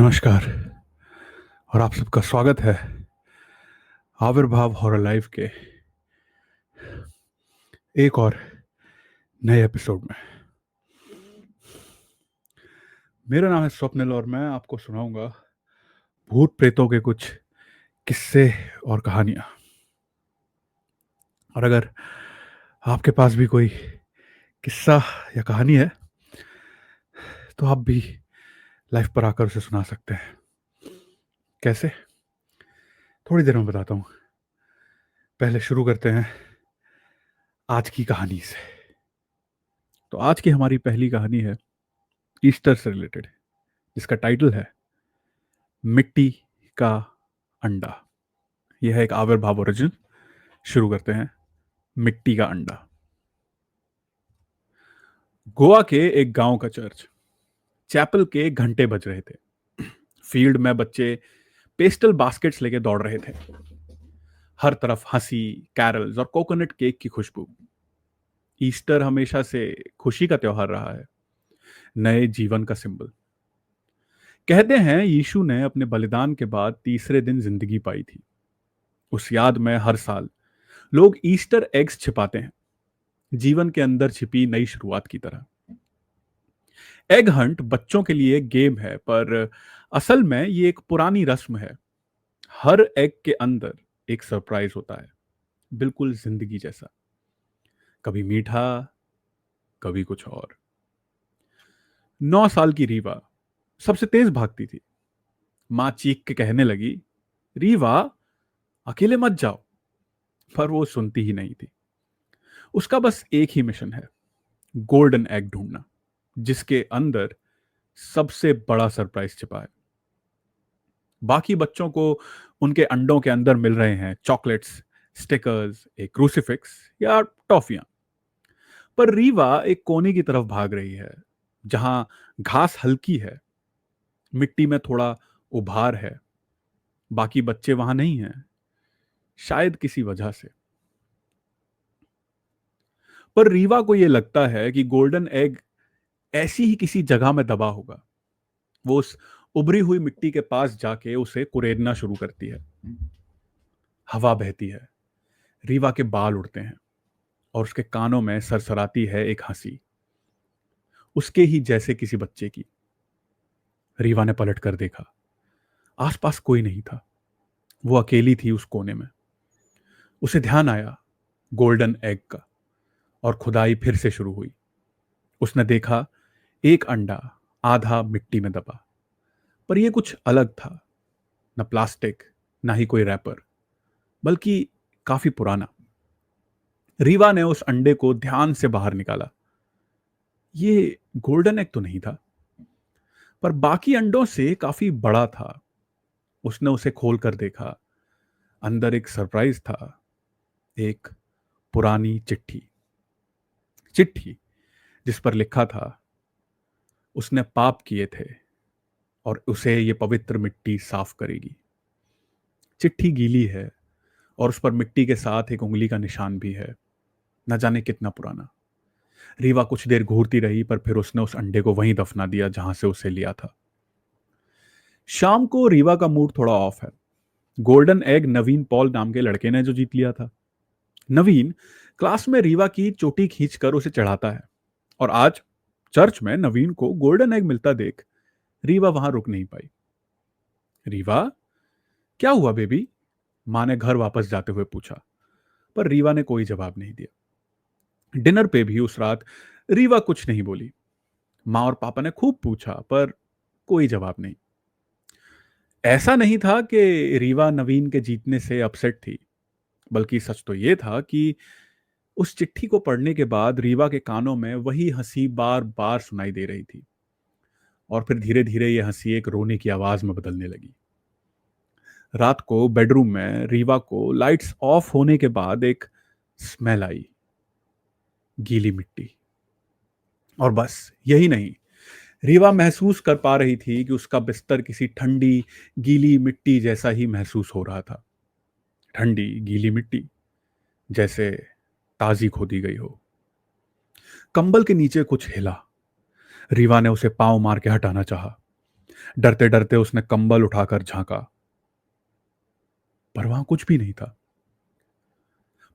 नमस्कार और आप सबका स्वागत है आविर्भाव हॉरर लाइव के एक और नए एपिसोड में। मेरा नाम है स्वप्निल और मैं आपको सुनाऊंगा भूत प्रेतों के कुछ किस्से और कहानियां। और अगर आपके पास भी कोई किस्सा या कहानी है तो आप भी लाइव पर आकर उसे सुना सकते हैं। कैसे? थोड़ी देर में बताता हूँ। पहले शुरू करते हैं आज की कहानी से। तो आज की हमारी पहली कहानी है ईस्टर से रिलेटेड, जिसका टाइटल है मिट्टी का अंडा। यह है एक आविर्भाव ओरिजिन। शुरू करते हैं। मिट्टी का अंडा। गोवा के एक गांव का चर्च। चैपल के घंटे बज रहे थे। फील्ड में बच्चे पेस्टल बास्केट्स लेके दौड़ रहे थे। हर तरफ हंसी, कैरल्स और कोकोनट केक की खुशबू। ईस्टर हमेशा से खुशी का त्योहार रहा है, नए जीवन का सिंबल। कहते हैं यीशु ने अपने बलिदान के बाद तीसरे दिन जिंदगी पाई थी। उस याद में हर साल लोग ईस्टर एग्स छिपाते हैं, जीवन के अंदर छिपी नई शुरुआत की तरह। एग हंट बच्चों के लिए गेम है, पर असल में ये एक पुरानी रस्म है। हर एग के अंदर एक सरप्राइज होता है, बिल्कुल जिंदगी जैसा। कभी मीठा, कभी कुछ और। 9 साल की रीवा सबसे तेज भागती थी। मां चीख के कहने लगी, रीवा अकेले मत जाओ, पर वो सुनती ही नहीं थी। उसका बस एक ही मिशन है, गोल्डन एग ढूंढना, जिसके अंदर सबसे बड़ा सरप्राइज छिपा है। बाकी बच्चों को उनके अंडों के अंदर मिल रहे हैं चॉकलेट्स, स्टिकर्स, एक क्रूसिफिक्स या टॉफियां। पर रीवा एक कोने की तरफ भाग रही है, जहां घास हल्की है, मिट्टी में थोड़ा उभार है। बाकी बच्चे वहां नहीं हैं, शायद किसी वजह से। पर रीवा को यह लगता है कि गोल्डन एग ऐसी ही किसी जगह में दबा होगा। वो उस उभरी हुई मिट्टी के पास जाके उसे कुरेदना शुरू करती है। हवा बहती है, रीवा के बाल उड़ते हैं और उसके कानों में सरसराती है एक हंसी, उसके ही जैसे किसी बच्चे की। रीवा ने पलट कर देखा। आसपास कोई नहीं था। वो अकेली थी उस कोने में। उसे ध्यान आया गोल्डन एग का, और खुदाई फिर से शुरू हुई। उसने देखा एक अंडा आधा मिट्टी में दबा, पर यह कुछ अलग था। न प्लास्टिक, ना ही कोई रैपर, बल्कि काफी पुराना। रीवा ने उस अंडे को ध्यान से बाहर निकाला। ये गोल्डन एग तो नहीं था, पर बाकी अंडों से काफी बड़ा था। उसने उसे खोल कर देखा। अंदर एक सरप्राइज था, एक पुरानी चिट्ठी। चिट्ठी जिस पर लिखा था, उसने पाप किए थे और उसे ये पवित्र मिट्टी साफ करेगी। चिट्ठी गीली है और उस पर मिट्टी के साथ एक उंगली का निशान भी है, न जाने कितना पुराना। रीवा कुछ देर घूरती रही, पर फिर उसने उस अंडे को वहीं दफना दिया जहां से उसे लिया था। शाम को रीवा का मूड थोड़ा ऑफ है। गोल्डन एग नवीन पॉल नाम के लड़के ने जो जीत लिया था। नवीन क्लास में रीवा की चोटी खींचकर उसे चढ़ाता है, और आज चर्च में नवीन को गोल्डन एग मिलता देख रीवा वहां रुक नहीं पाई। रीवा, क्या हुआ बेबी? मां ने घर वापस जाते हुए पूछा, पर रीवा ने कोई जवाब नहीं दिया। डिनर पे भी उस रात रीवा कुछ नहीं बोली। मां और पापा ने खूब पूछा, पर कोई जवाब नहीं। ऐसा नहीं था कि रीवा नवीन के जीतने से अपसेट थी, बल्कि सच तो यह था कि उस चिट्ठी को पढ़ने के बाद रीवा के कानों में वही हंसी बार बार सुनाई दे रही थी। और फिर धीरे धीरे यह हंसी एक रोने की आवाज में बदलने लगी। रात को बेडरूम में रीवा को लाइट्स ऑफ होने के बाद एक स्मेल आई, गीली मिट्टी। और बस यही नहीं, रीवा महसूस कर पा रही थी कि उसका बिस्तर किसी ठंडी गीली मिट्टी जैसा ही महसूस हो रहा था। ठंडी गीली मिट्टी, जैसे ताजी खोदी गई हो। कंबल के नीचे कुछ हिला। रीवा ने उसे पांव मार के हटाना चाहा, डरते डरते उसने कंबल उठाकर झांका, पर वहां कुछ भी नहीं था।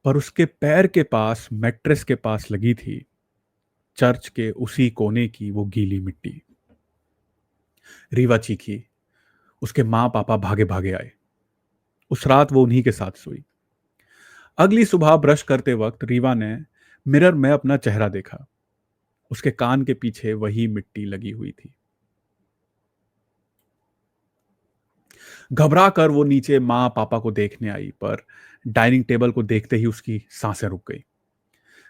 पर उसके पैर के पास, मैट्रेस के पास लगी थी चर्च के उसी कोने की वो गीली मिट्टी। रीवा चीखी। उसके माँ पापा भागे भागे आए। उस रात वो उन्हीं के साथ सोई। अगली सुबह ब्रश करते वक्त रीवा ने मिरर में अपना चेहरा देखा। उसके कान के पीछे वही मिट्टी लगी हुई थी। घबरा कर वो नीचे माँ पापा को देखने आई, पर डाइनिंग टेबल को देखते ही उसकी सांसें रुक गई।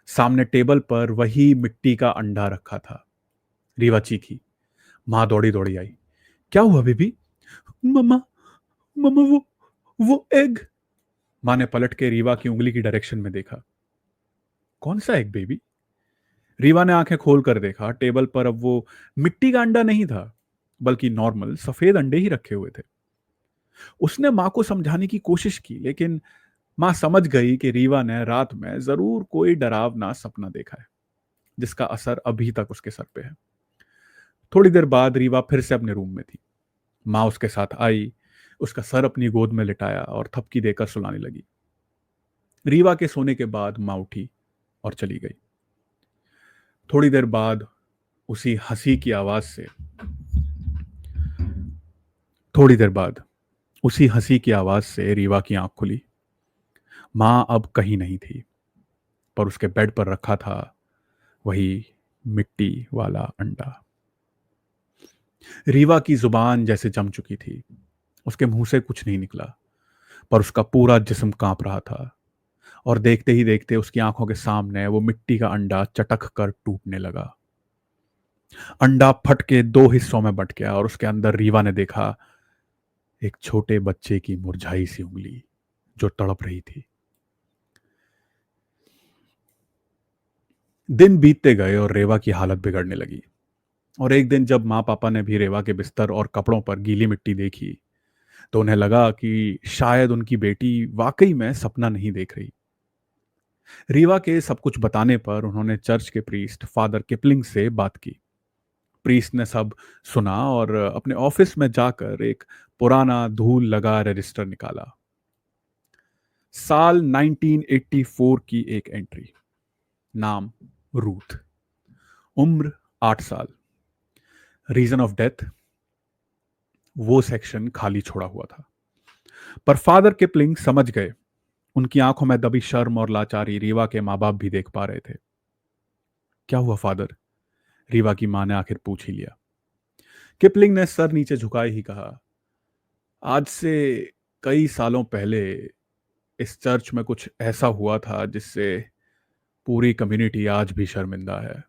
सामने टेबल पर वही मिट्टी का अंडा रखा था। रीवा चीखी। माँ दौड़ी दौड़ी आई। क्या हुआ बेबी? मम्मा, मम्मा, वो एग। माँ ने पलट के रीवा की उंगली की डायरेक्शन में देखा। कौन सा एग बेबी? रीवा ने आंखें खोल कर देखा। टेबल पर अब वो मिट्टी का अंडा नहीं था, बल्कि नॉर्मल सफेद अंडे ही रखे हुए थे। उसने माँ को समझाने की कोशिश की, लेकिन माँ समझ गई कि रीवा ने रात में जरूर कोई डरावना सपना देखा है, जिसका असर अभी तक उसके सर पे है। थोड़ी देर बाद रीवा फिर से अपने रूम में थी। माँ उसके साथ आई, उसका सर अपनी गोद में लिटाया और थपकी देकर सुलाने लगी। रीवा के सोने के बाद माँ उठी और चली गई। थोड़ी देर बाद उसी हंसी की आवाज से थोड़ी देर बाद उसी हंसी की आवाज से रीवा की आंख खुली। माँ अब कहीं नहीं थी, पर उसके बेड पर रखा था वही मिट्टी वाला अंडा। रीवा की जुबान जैसे जम चुकी थी। उसके मुंह से कुछ नहीं निकला, पर उसका पूरा जिस्म कांप रहा था। और देखते ही देखते उसकी आंखों के सामने वो मिट्टी का अंडा चटक कर टूटने लगा। अंडा फट के दो हिस्सों में बंट गया और उसके अंदर रीवा ने देखा एक छोटे बच्चे की मुरझाई सी उंगली जो तड़प रही थी। दिन बीतते गए और रेवा की हालत बिगड़ने लगी। और एक दिन जब माँ पापा ने भी रेवा के बिस्तर और कपड़ों पर गीली मिट्टी देखी, तो उन्हें लगा कि शायद उनकी बेटी वाकई में सपना नहीं देख रही। रीवा के सब कुछ बताने पर उन्होंने चर्च के प्रीस्ट फादर किपलिंग से बात की। प्रीस्ट ने सब सुना और अपने ऑफिस में जाकर एक पुराना धूल लगा रजिस्टर निकाला। साल 1984 की एक एंट्री। नाम रूथ। उम्र 8 साल। रीजन ऑफ डेथ वो सेक्शन खाली छोड़ा हुआ था। पर फादर किपलिंग समझ गए। उनकी आंखों में दबी शर्म और लाचारी रीवा के माँ बाप भी देख पा रहे थे। क्या हुआ फादर? रीवा की मां ने आखिर पूछ ही लिया। किपलिंग ने सर नीचे झुकाए ही कहा, आज से कई सालों पहले इस चर्च में कुछ ऐसा हुआ था जिससे पूरी कम्युनिटी आज भी शर्मिंदा है।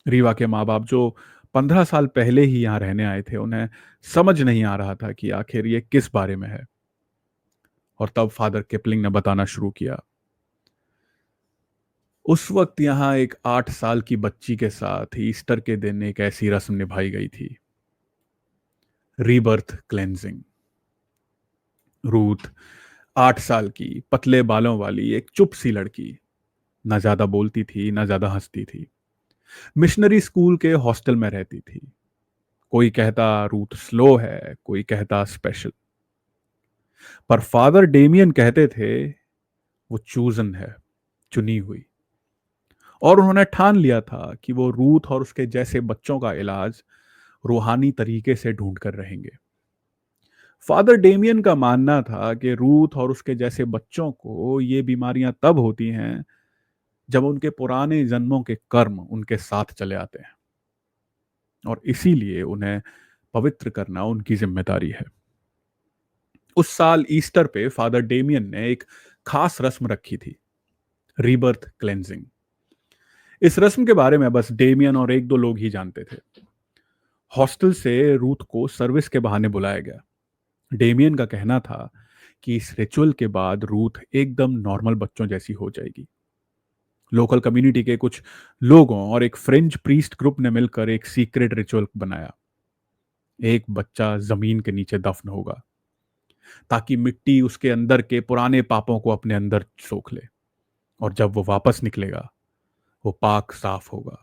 रीवा के माँ बाप जो 15 साल पहले ही यहां रहने आए थे, उन्हें समझ नहीं आ रहा था कि आखिर ये किस बारे में है। और तब फादर किपलिंग ने बताना शुरू किया। उस वक्त यहां एक 8 साल की बच्ची के साथ ईस्टर के दिन एक ऐसी रस्म निभाई गई थी, रीबर्थ क्लेंजिंग। रूथ 8 साल की पतले बालों वाली एक चुप सी लड़की, ना ज्यादा बोलती थी ना ज्यादा हंसती थी। मिशनरी स्कूल के हॉस्टल में रहती थी। कोई कहता रूथ स्लो है, कोई कहता स्पेशल, पर फादर डेमियन कहते थे वो चूजन है, चुनी हुई। और उन्होंने ठान लिया था कि वो रूथ और उसके जैसे बच्चों का इलाज रूहानी तरीके से ढूंढ कर रहेंगे। फादर डेमियन का मानना था कि रूथ और उसके जैसे बच्चों को ये बीमारियां तब होती हैं जब उनके पुराने जन्मों के कर्म उनके साथ चले आते हैं, और इसीलिए उन्हें पवित्र करना उनकी जिम्मेदारी है। उस साल ईस्टर पे फादर डेमियन ने एक खास रस्म रखी थी, रीबर्थ क्लेंजिंग। इस रस्म के बारे में बस डेमियन और एक दो लोग ही जानते थे। हॉस्टल से रूथ को सर्विस के बहाने बुलाया गया। डेमियन का कहना था कि इस रिचुअल के बाद रूथ एकदम नॉर्मल बच्चों जैसी हो जाएगी। लोकल कम्युनिटी के कुछ लोगों और एक फ्रेंच प्रीस्ट ग्रुप ने मिलकर एक सीक्रेट रिचुअल बनाया। एक बच्चा जमीन के नीचे दफन होगा, ताकि मिट्टी उसके अंदर के पुराने पापों को अपने अंदर सोख ले, और जब वो वापस निकलेगा वो पाक साफ होगा।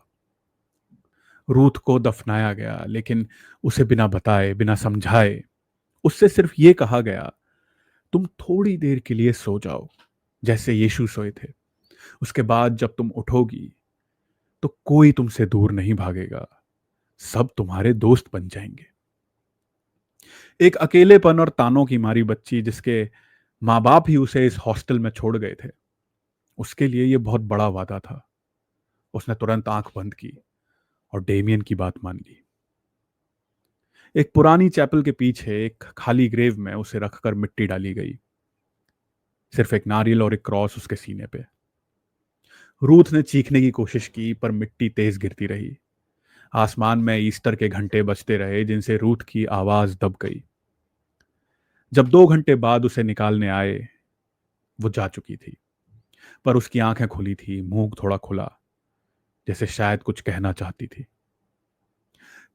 रूथ को दफनाया गया, लेकिन उसे बिना बताए, बिना समझाए, उससे सिर्फ ये कहा गया, तुम थोड़ी देर के लिए सो जाओ, जैसे यीशु सोए थे। उसके बाद जब तुम उठोगी तो कोई तुमसे दूर नहीं भागेगा, सब तुम्हारे दोस्त बन जाएंगे। एक अकेलेपन और तानों की मारी बच्ची, जिसके माँ बाप ही उसे इस हॉस्टल में छोड़ गए थे, उसके लिए यह बहुत बड़ा वादा था। उसने तुरंत आंख बंद की और डेमियन की बात मान ली। एक पुरानी चैपल के पीछे एक खाली ग्रेव में उसे रखकर मिट्टी डाली गई, सिर्फ एक नारियल और एक क्रॉस उसके सीने पे। रूथ ने चीखने की कोशिश की, पर मिट्टी तेज गिरती रही। आसमान में ईस्टर के घंटे बजते रहे, जिनसे रूथ की आवाज दब गई। जब 2 घंटे बाद उसे निकालने आए, वो जा चुकी थी, पर उसकी आंखें खुली थी, मुंह थोड़ा खुला, जैसे शायद कुछ कहना चाहती थी।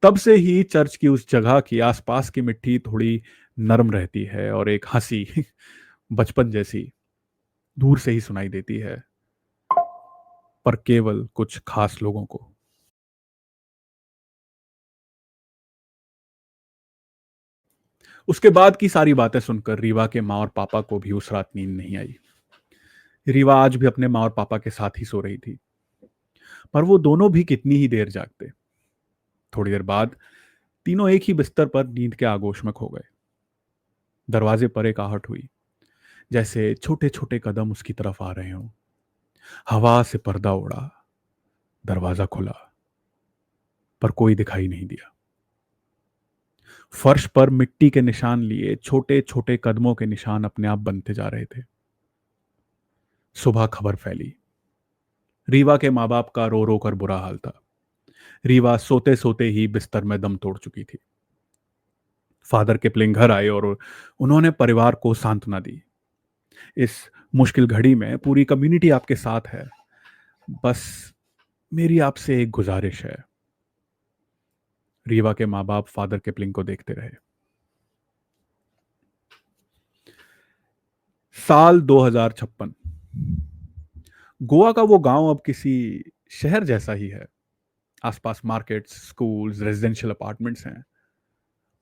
तब से ही चर्च की उस जगह की आसपास की मिट्टी थोड़ी नरम रहती है, और एक हंसी बचपन जैसी दूर से ही सुनाई देती है, पर केवल कुछ खास लोगों को। उसके बाद की सारी बातें सुनकर रीवा के माँ और पापा को भी उस रात नींद नहीं आई। रीवा आज भी अपने माँ और पापा के साथ ही सो रही थी, पर वो दोनों भी कितनी ही देर जागते। थोड़ी देर बाद तीनों एक ही बिस्तर पर नींद के आगोश में खो गए। दरवाजे पर एक आहट हुई, जैसे छोटे छोटे कदम उसकी तरफ आ रहे हों। हवा से पर्दा उड़ा, दरवाजा खुला, पर कोई दिखाई नहीं दिया। फर्श पर मिट्टी के निशान लिए छोटे छोटे कदमों के निशान अपने आप बनते जा रहे थे। सुबह खबर फैली, रीवा के माँ बाप का रो रो कर बुरा हाल था। रीवा सोते सोते ही बिस्तर में दम तोड़ चुकी थी। फादर किपलिंग घर आए और उन्होंने परिवार को सांत्वना दी। इस मुश्किल घड़ी में पूरी कम्युनिटी आपके साथ है, बस मेरी आपसे एक गुजारिश है। रीवा के माँ बाप फादर किपलिंग को देखते रहे। साल 2056। गोवा का वो गांव अब किसी शहर जैसा ही है। आसपास मार्केट्स, स्कूल्स, रेजिडेंशियल अपार्टमेंट्स हैं,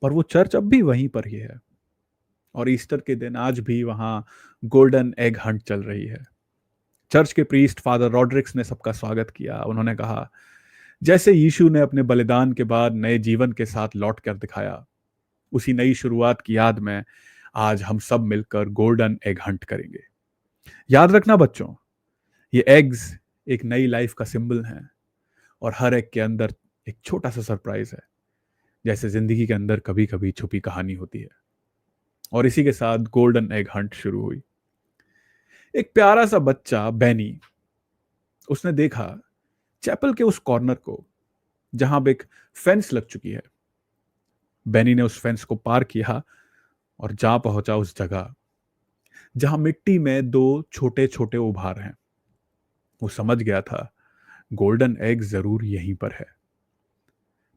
पर वो चर्च अब भी वहीं पर ही है। और ईस्टर के दिन आज भी वहां गोल्डन एग हंट चल रही है। चर्च के प्रीस्ट फादर रॉड्रिक्स ने सबका स्वागत किया। उन्होंने कहा, जैसे यीशु ने अपने बलिदान के बाद नए जीवन के साथ लौट कर दिखाया, उसी नई शुरुआत की याद में आज हम सब मिलकर गोल्डन एग हंट करेंगे। याद रखना बच्चों, ये एग्स एक नई लाइफ का सिंबल हैं, और हर एक के अंदर एक छोटा सा सरप्राइज है, जैसे जिंदगी के अंदर कभी कभी छुपी कहानी होती है। और इसी के साथ गोल्डन एग हंट शुरू हुई। एक प्यारा सा बच्चा बैनी, उसने देखा चैपल के उस कॉर्नर को जहां अब एक फेंस लग चुकी है। बैनी ने उस फेंस को पार किया और जा पहुंचा उस जगह जहां मिट्टी में दो छोटे छोटे उभार हैं। वो समझ गया था, गोल्डन एग जरूर यहीं पर है।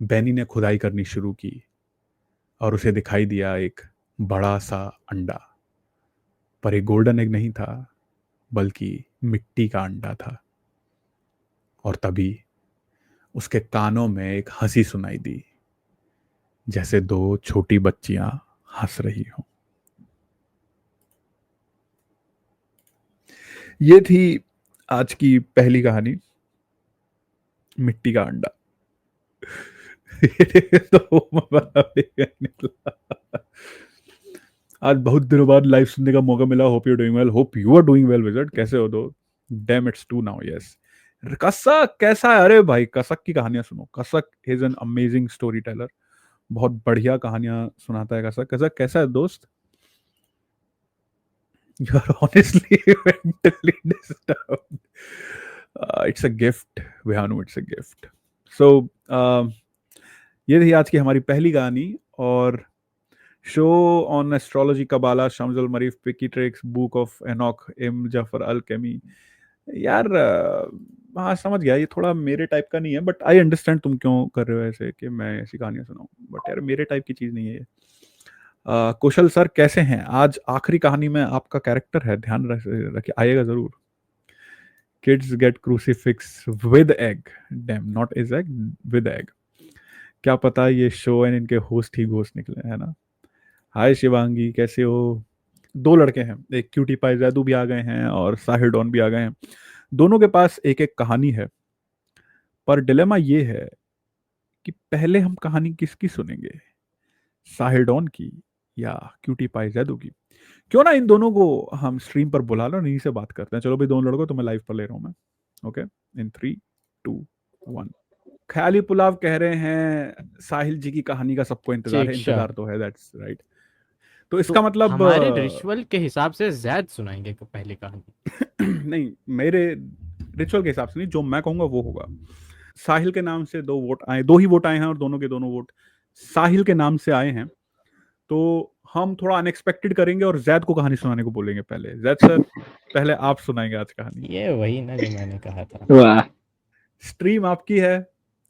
बैनी ने खुदाई करनी शुरू की और उसे दिखाई दिया एक बड़ा सा अंडा। पर एक गोल्डन एग नहीं था, बल्कि मिट्टी का अंडा था। और तभी उसके कानों में एक हंसी सुनाई दी, जैसे दो छोटी बच्चियां हंस रही हों। ये थी आज की पहली कहानी, मिट्टी का अंडा। आज बहुत दिनों बाद लाइव सुनने का मौका मिला। Hope you doing well, hope you are doing well wizard. कैसे हो? दो डैम इट्स टू नाउ। यस, कसक कैसा है? अरे भाई, कसक की कहानियां सुनो। कसक is an amazing story teller. बहुत बढ़िया कहानियां सुनाता है कसक। कसक कैसा है दोस्त? You are honestly mentally disturbed. It's a gift विहानु, इट्स अ गिफ्ट। सो ये थी आज की हमारी पहली कहानी। और शो ऑन एस्ट्रोलॉजी, कबाला, शम्स अल मरीफ, पिकी ट्रिक्स, बुक ऑफ एनॉक, इम जफर अल केमी। यार हाँ, समझ गया, ये थोड़ा मेरे टाइप का नहीं है, बट आई अंडरस्टैंड तुम क्यों कर रहे हो ऐसे कि मैं ऐसी कहानियां सुनाऊं। बट यार मेरे टाइप की चीज नहीं है ये। कुशल सर कैसे हैं? आज आखिरी कहानी में आपका कैरेक्टर है, ध्यान रखिए, आइएगा जरूर। Kids get crucifix with egg, dam, not is egg, with egg. क्या पता ये शो एंड इनके होस्ट ही घोस्ट निकले, है ना। हाय शिवांगी, कैसे हो। दो लड़के हैं, एक क्यूटी पाई जादू भी आ गए हैं और साहिल डॉन भी आ गए हैं। दोनों के पास एक एक कहानी है, पर डिलेमा ये है कि पहले हम कहानी किसकी सुनेंगे, साहिल डॉन की या क्यूटी पाई जादू की। क्यों ना इन दोनों को हम स्ट्रीम पर बुला लो, इन्हीं से बात करते हैं। चलो भाई, दोनों लड़कों, तुम्हें लाइव पर ले रहा हूं मैं। ओके, इन 3, 2, 1। ख्याली पुलाव कह रहे हैं साहिल जी की कहानी का सबको इंतजार है। अच्छा, इंतजार तो है, दैट्स राइट। तो तो इसका मतलब हमारे रिचुअल के हिसाब से जैद सुनाएंगे पहली कहानी। नहीं, मेरे रिचुअल के हिसाब से नहीं, जो मैं कहूंगा वो होगा। साहिल के नाम से दो वोट आए, दो ही वोट आए हैं और दोनों के दोनों वोट साहिल के नाम से आए हैं। तो हम थोड़ा अनएक्सपेक्टेड करेंगे और जैद को कहानी सुनाने को बोलेंगे। पहले जैद सर, पहले आप सुनाएंगे आज कहानी। ये वही ना जो मैंने कहा था। वाह। स्ट्रीम आपकी है।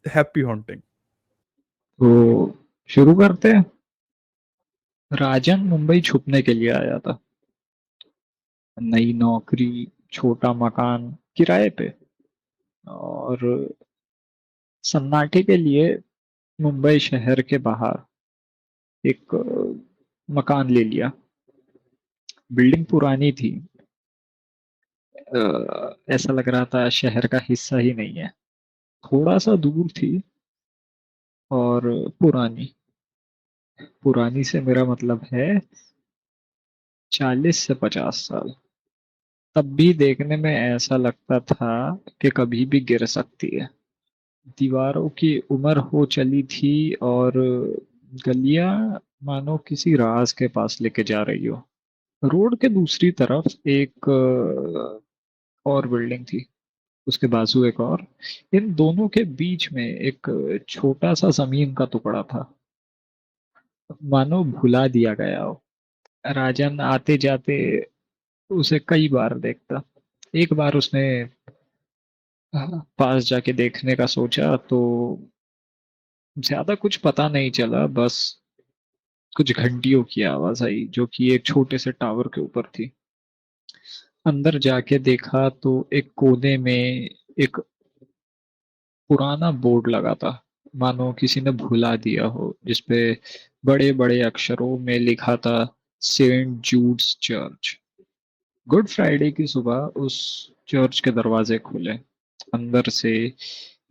Happy haunting. तो शुरू करते हैं। राजन मुंबई छुपने के लिए आया था। नई नौकरी, छोटा मकान किराए पे, और सन्नाटे के लिए मुंबई शहर के बाहर एक मकान ले लिया। बिल्डिंग पुरानी थी। ऐसा लग रहा था शहर का हिस्सा ही नहीं है। थोड़ा सा दूर थी, और पुरानी। पुरानी से मेरा मतलब है 40 से 50 साल। तब भी देखने में ऐसा लगता था कि कभी भी गिर सकती है। दीवारों की उम्र हो चली थी, और गलियां मानो किसी राज के पास लेके जा रही हो। रोड के दूसरी तरफ एक और बिल्डिंग थी, उसके बाजू एक और। इन दोनों के बीच में एक छोटा सा जमीन का टुकड़ा था, मानो भुला दिया गया हो। राजन आते जाते उसे कई बार देखता। एक बार उसने पास जाके देखने का सोचा, तो ज्यादा कुछ पता नहीं चला। बस कुछ घंटियों की आवाज आई, जो कि एक छोटे से टावर के ऊपर थी। अंदर जाके देखा तो एक कोने में एक पुराना बोर्ड लगा था, मानो किसी ने भुला दिया हो, जिसपे बड़े बड़े अक्षरों में लिखा था, Saint Jude's Church. Good Friday की सुबह उस चर्च के दरवाजे खुले। अंदर से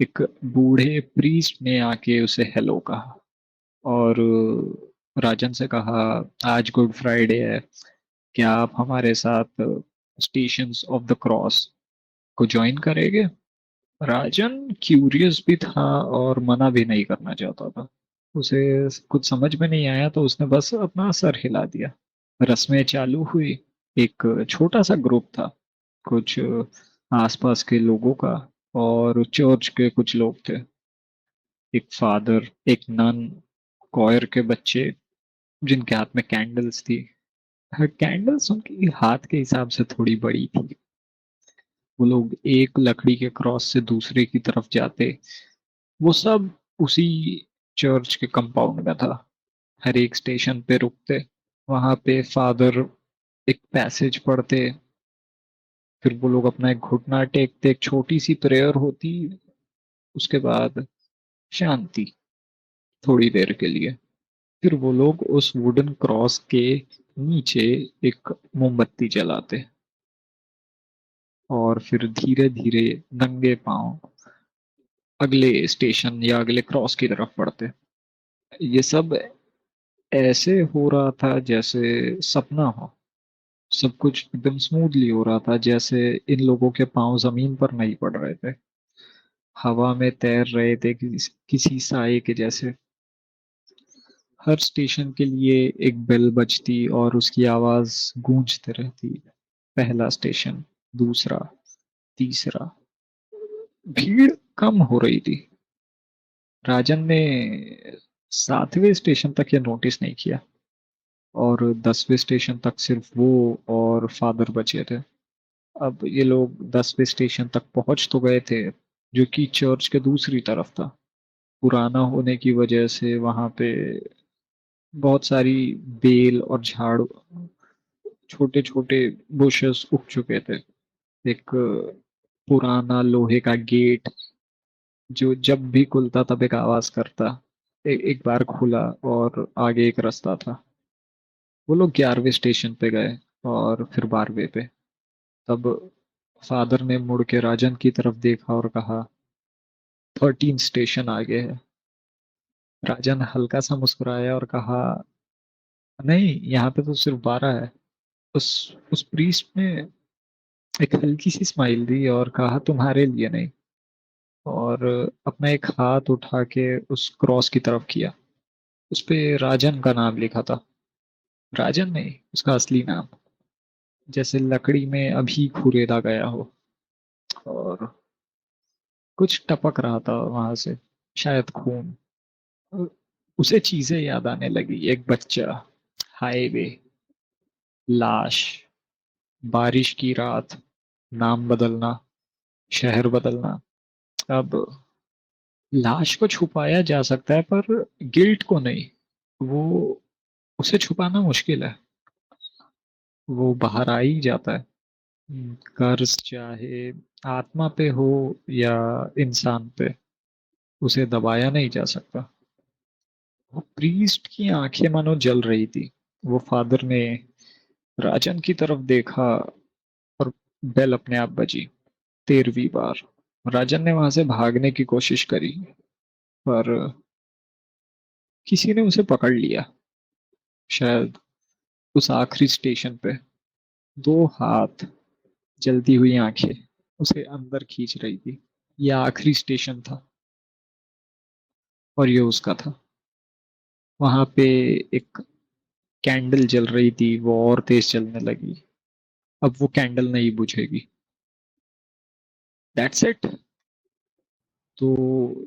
एक बूढ़े प्रीस्ट ने आके उसे हेलो कहा, और राजन से कहा, आज गुड फ्राइडे है, क्या आप हमारे साथ स्टेशंस ऑफ द क्रॉस को ज्वाइन करेंगे। राजन क्यूरियस भी था और मना भी नहीं करना चाहता था। उसे कुछ समझ में नहीं आया, तो उसने बस अपना सर हिला दिया। रस्में चालू हुई। एक छोटा सा ग्रुप था, कुछ आसपास के लोगों का, और चर्च के कुछ लोग थे। एक फादर, एक नन, कॉयर के बच्चे जिनके हाथ में कैंडल्स थी। कैंडल्स उनकी हाथ के हिसाब से थोड़ी बड़ी थी। वो लोग एक लकड़ी के क्रॉस से दूसरे की तरफ जाते। वो सब उसी चर्च के कंपाउंड में था। हर एक स्टेशन पे रुकते। वहां पे फादर एक पैसेज पढ़ते। फिर वो लोग अपना एक घुटना टेकते, एक छोटी सी प्रेयर होती। उसके बाद शांति, थोड़ी देर के लिए। फिर वो लोग उस वुडन क्रॉस के नीचे एक मोमबत्ती जलाते, और फिर धीरे धीरे नंगे पांव अगले स्टेशन या अगले क्रॉस की तरफ बढ़ते। ये सब ऐसे हो रहा था जैसे सपना हो। सब कुछ एकदम स्मूथली हो रहा था, जैसे इन लोगों के पांव जमीन पर नहीं पड़ रहे थे, हवा में तैर रहे थे, किसी साए के जैसे। हर स्टेशन के लिए एक बेल बजती और उसकी आवाज गूंजते रहती। पहला स्टेशन, दूसरा, तीसरा। भीड़ कम हो रही थी। राजन ने 7वें स्टेशन तक ये नोटिस नहीं किया, और 10वें स्टेशन तक सिर्फ वो और फादर बचे थे। अब ये लोग 10वें स्टेशन तक पहुंच तो गए थे, जो कि चर्च के दूसरी तरफ था। पुराना होने की वजह से वहां पे बहुत सारी बेल और झाड़, छोटे छोटे बुशेस उग चुके थे। एक पुराना लोहे का गेट, जो जब भी खुलता तब एक आवाज करता। एक बार खुला और आगे एक रास्ता था। वो लोग 11वें स्टेशन पे गए और फिर 12वें पे। तब फादर ने मुड़ के राजन की तरफ देखा और कहा, 13 स्टेशन आगे है। राजन हल्का सा मुस्कुराया और कहा, नहीं, यहाँ पे तो सिर्फ 12 है। उस प्रीस्ट ने एक हल्की सी स्माइल दी और कहा, तुम्हारे लिए नहीं। और अपना एक हाथ उठा के उस क्रॉस की तरफ किया। उस पे राजन का नाम लिखा था। राजन नहीं, उसका असली नाम, जैसे लकड़ी में अभी खुरेदा गया हो। और कुछ टपक रहा था वहां से, शायद खून। और उसे चीजें याद आने लगी, एक बच्चा, हाईवे, लाश, बारिश की रात, नाम बदलना, शहर बदलना। अब लाश को छुपाया जा सकता है पर गिल्ट को नहीं। वो उसे छुपाना मुश्किल है। वो बाहर आ ही जाता है। कर्ज चाहे आत्मा पे हो या इंसान पे, उसे दबाया नहीं जा सकता। वो प्रीस्ट की आंखें मानो जल रही थी। वो फादर ने राजन की तरफ देखा और बेल अपने आप बजी, 13वीं बार। राजन ने वहां से भागने की कोशिश करी पर किसी ने उसे पकड़ लिया, शायद उस आखिरी स्टेशन पे। दो हाथ, जलती हुई आंखें उसे अंदर खींच रही थी। यह आखिरी स्टेशन था और ये उसका था। वहां पे एक कैंडल जल रही थी, वो और तेज जलने लगी। अब वो कैंडल नहीं बुझेगी। That's it. तो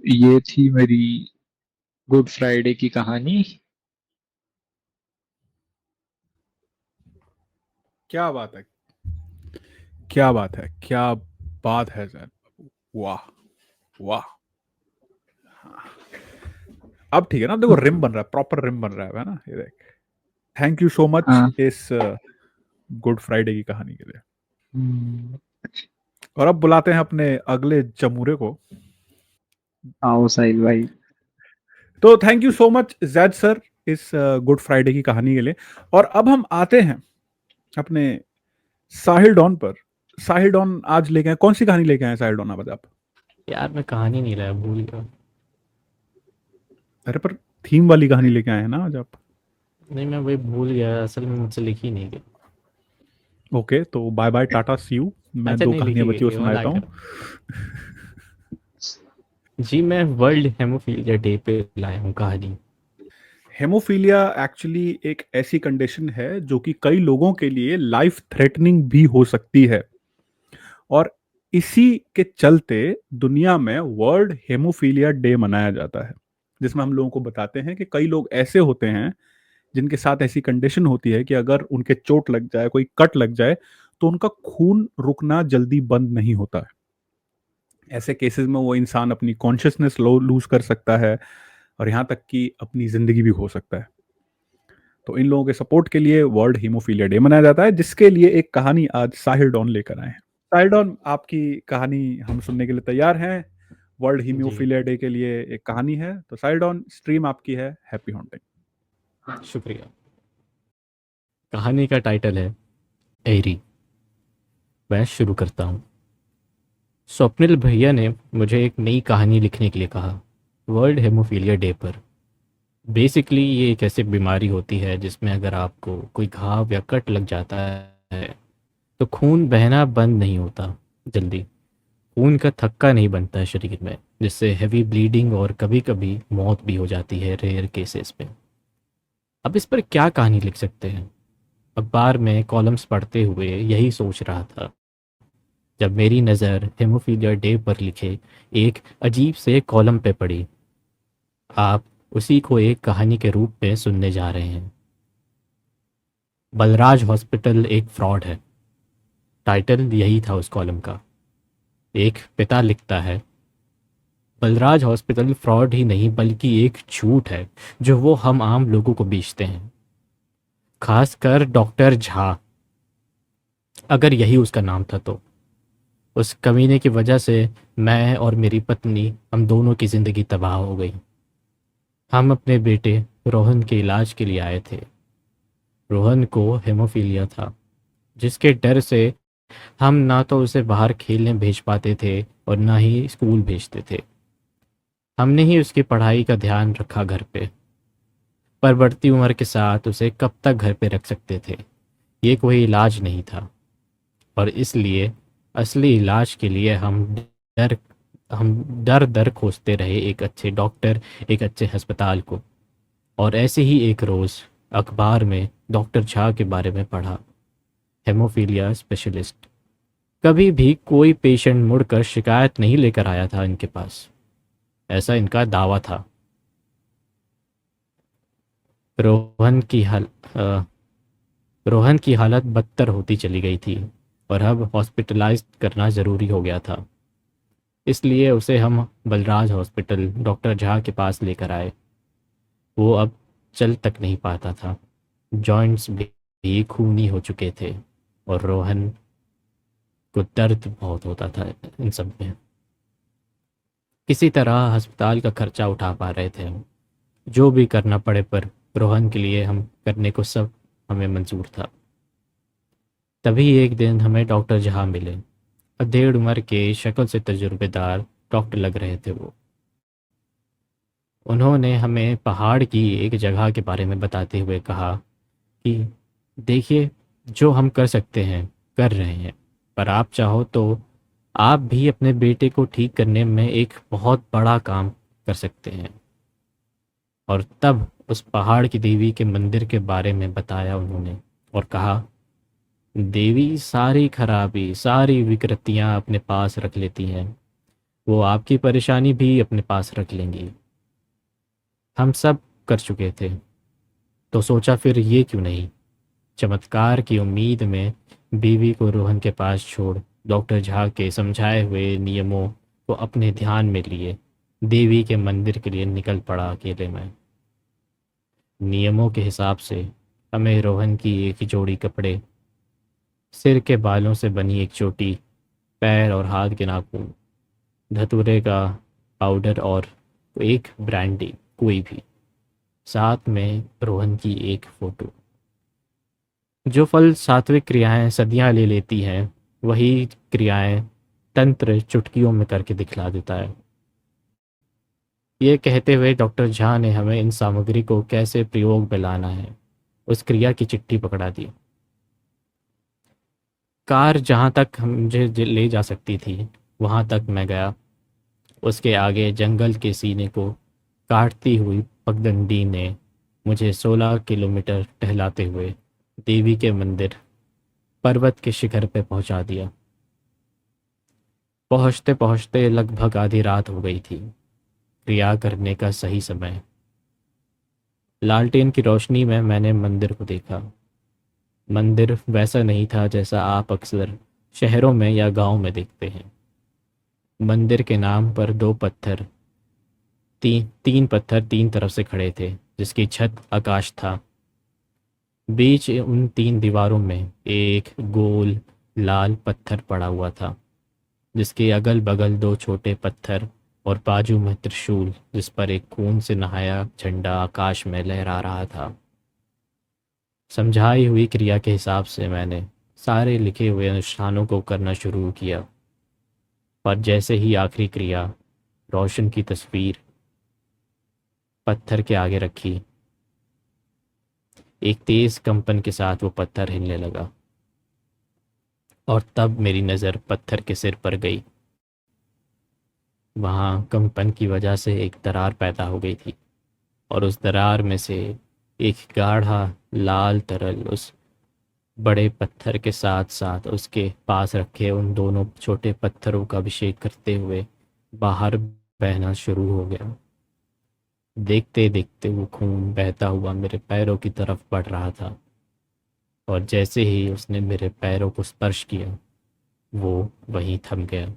ये थी मेरी गुड फ्राइडे की कहानी। क्या बात है, क्या बात है, क्या बात है सर। वाह, वाह। अब ठीक है ना, देखो रिम बन रहा है, प्रॉपर रिम बन रहा है ना, ये देख। थैंक यू सो मच हाँ। इस गुड फ्राइडे की कहानी के लिए। हम्म, और अब बुलाते हैं अपने अगले जमूरे को। आओ साहिल भाई। तो thank you so much Zaid sir इस गुड फ्राइडे की कहानी के लिए। और अब हम आते हैं अपने साहिल डॉन पर। साहिल डॉन आज लेके आए, कौन सी कहानी लेके आए साहिल डॉन आप? यार मैं कहानी नहीं लाया, भूल गया। अरे पर थीम वाली कहानी लेके आए हैं ना आज आप। नहीं, मैं वही भूल गया, असल में मुझसे लिखी नहीं गई। ओके, तो bye bye tata see you. मैं अच्छा, दो नहीं कहानियां लिखी बची वो गई, वो ला सुनाता हूँ। कर। जी, मैं वर्ल्ड हेमोफीलिया डे पे लाया हूँ कहानी। हेमोफीलिया एक्चुअली एक ऐसी कंडीशन है जो कि कई लोगों के लिए लाइफ थ्रेटनिंग भी हो सकती है। और इसी के चलते दुनिया में वर्ल्ड हेमोफीलिया डे मनाया जाता है, जिसमें हम लोगों को बताते हैं कि कई लोग ऐसे होते हैं जिनके साथ ऐसी कंडीशन होती है कि अगर उनके चोट लग जाए, कोई कट लग जाए, तो उनका खून रुकना जल्दी बंद नहीं होता है। ऐसे केसेस में वो इंसान अपनी कॉन्शियसनेस लूज कर सकता है और यहाँ तक कि अपनी जिंदगी भी खो सकता है। तो इन लोगों के सपोर्ट के लिए वर्ल्ड हीमोफीलिया डे मनाया जाता है, जिसके लिए एक कहानी आज साहिल डॉन लेकर आए हैं। साहिल डॉन, आपकी कहानी हम सुनने के लिए तैयार हैं। वर्ल्ड जी, हीमोफीलिया डे के लिए एक कहानी है, तो साहिल डॉन स्ट्रीम आपकी है। Happy haunting. शुक्रिया। कहानी का टाइटल है एरी। मैं शुरू करता हूँ। स्वप्निल भैया ने मुझे एक नई कहानी लिखने के लिए कहा, वर्ल्ड हेमोफीलिया डे पर। बेसिकली ये एक ऐसी बीमारी होती है जिसमें अगर आपको कोई घाव या कट लग जाता है तो खून बहना बंद नहीं होता जल्दी। खून का थक्का नहीं बनता है शरीर में, जिससे हैवी ब्लीडिंग और कभी कभी मौत भी हो जाती है रेयर केसेस में। अब इस पर क्या कहानी लिख सकते हैं? अखबार में कॉलम्स पढ़ते हुए यही सोच रहा था जब मेरी नज़र हेमोफीलिया डे पर लिखे एक अजीब से कॉलम पे पड़ी। आप उसी को एक कहानी के रूप में सुनने जा रहे हैं। बलराज हॉस्पिटल एक फ्रॉड है, टाइटल यही था उस कॉलम का। एक पिता लिखता है, बलराज हॉस्पिटल फ्रॉड ही नहीं बल्कि एक झूठ है जो वो हम आम लोगों को बेचते हैं, खासकर डॉक्टर झा। अगर यही उसका नाम था तो उस कमीने की वजह से मैं और मेरी पत्नी, हम दोनों की ज़िंदगी तबाह हो गई। हम अपने बेटे रोहन के इलाज के लिए आए थे। रोहन को हेमोफीलिया था, जिसके डर से हम ना तो उसे बाहर खेलने भेज पाते थे और ना ही स्कूल भेजते थे। हमने ही उसकी पढ़ाई का ध्यान रखा घर पे, पर बढ़ती उम्र के साथ उसे कब तक घर पे रख सकते थे। ये कोई इलाज नहीं था, और इसलिए असली इलाज के लिए डर हम दर दर खोजते रहे एक अच्छे डॉक्टर, एक अच्छे अस्पताल को। और ऐसे ही एक रोज़ अखबार में डॉक्टर झा के बारे में पढ़ा, हेमोफीलिया स्पेशलिस्ट। कभी भी कोई पेशेंट मुड़कर शिकायत नहीं लेकर आया था इनके पास, ऐसा इनका दावा था। रोहन की हाल अ, रोहन की हालत बदतर होती चली गई थी और अब हॉस्पिटलाइज करना ज़रूरी हो गया था। इसलिए उसे हम बलराज हॉस्पिटल डॉक्टर झा के पास लेकर आए। वो अब चल तक नहीं पाता था, जॉइंट्स भी खूनी हो चुके थे, और रोहन को दर्द बहुत होता था इन सब में। किसी तरह अस्पताल का खर्चा उठा पा रहे थे हम, जो भी करना पड़े, पर रोहन के लिए हम करने को सब हमें मंजूर था। तभी एक दिन हमें डॉक्टर जहाँ मिले। अधेड़ उम्र के, शक्ल से तजुर्बेदार डॉक्टर लग रहे थे वो। उन्होंने हमें पहाड़ की एक जगह के बारे में बताते हुए कहा कि देखिए, जो हम कर सकते हैं कर रहे हैं, पर आप चाहो तो आप भी अपने बेटे को ठीक करने में एक बहुत बड़ा काम कर सकते हैं। और तब उस पहाड़ की देवी के मंदिर के बारे में बताया उन्होंने, और कहा देवी सारी खराबी, सारी विकृतियां अपने पास रख लेती हैं, वो आपकी परेशानी भी अपने पास रख लेंगी। हम सब कर चुके थे, तो सोचा फिर ये क्यों नहीं। चमत्कार की उम्मीद में बीवी को रोहन के पास छोड़ डॉक्टर झा के समझाए हुए नियमों को अपने ध्यान में लिए देवी के मंदिर के लिए निकल पड़ा अकेले में। नियमों के हिसाब से हमें रोहन की एक जोड़ी कपड़े, सिर के बालों से बनी एक चोटी, पैर और हाथ के नाखून, धतूरे का पाउडर और एक ब्रांडी, कोई भी, साथ में रोहन की एक फ़ोटो। जो फल सात्विक क्रियाएं सदियां ले लेती हैं, वही क्रियाएं तंत्र चुटकियों में करके दिखला देता है। ये कहते हुए डॉक्टर झा ने हमें इन सामग्री को कैसे प्रयोग में लाना है उस क्रिया की चिट्ठी पकड़ा दी। कार जहाँ तक मुझे ले जा सकती थी वहाँ तक मैं गया। उसके आगे जंगल के सीने को काटती हुई पगडंडी ने मुझे 16 किलोमीटर टहलाते हुए देवी के मंदिर पर्वत के शिखर पे पहुंचा दिया। पहुंचते पहुंचते लगभग आधी रात हो गई थी। क्रिया करने का सही समय। लालटेन की रोशनी में मैंने मंदिर को देखा। मंदिर वैसा नहीं था जैसा आप अक्सर शहरों में या गांव में देखते हैं। मंदिर के नाम पर दो पत्थर, तीन पत्थर तीन तरफ से खड़े थे, जिसकी छत आकाश था। बीच उन तीन दीवारों में एक गोल लाल पत्थर पड़ा हुआ था, जिसके अगल बगल दो छोटे पत्थर और बाजू में त्रिशूल, जिस पर एक खून से नहाया झंडा आकाश में लहरा रहा था। समझाई हुई क्रिया के हिसाब से मैंने सारे लिखे हुए अनुष्ठानों को करना शुरू किया, पर जैसे ही आखिरी क्रिया, रोशन की तस्वीर पत्थर के आगे रखी, एक तेज कंपन के साथ वो पत्थर हिलने लगा, और तब मेरी नज़र पत्थर के सिर पर गई। वहाँ कंपन की वजह से एक दरार पैदा हो गई थी, और उस दरार में से एक गाढ़ा लाल तरल उस बड़े पत्थर के साथ साथ उसके पास रखे उन दोनों छोटे पत्थरों का अभिषेक करते हुए बाहर बहना शुरू हो गया। देखते देखते वो खून बहता हुआ मेरे पैरों की तरफ बढ़ रहा था, और जैसे ही उसने मेरे पैरों को स्पर्श किया, वो वहीं थम गया।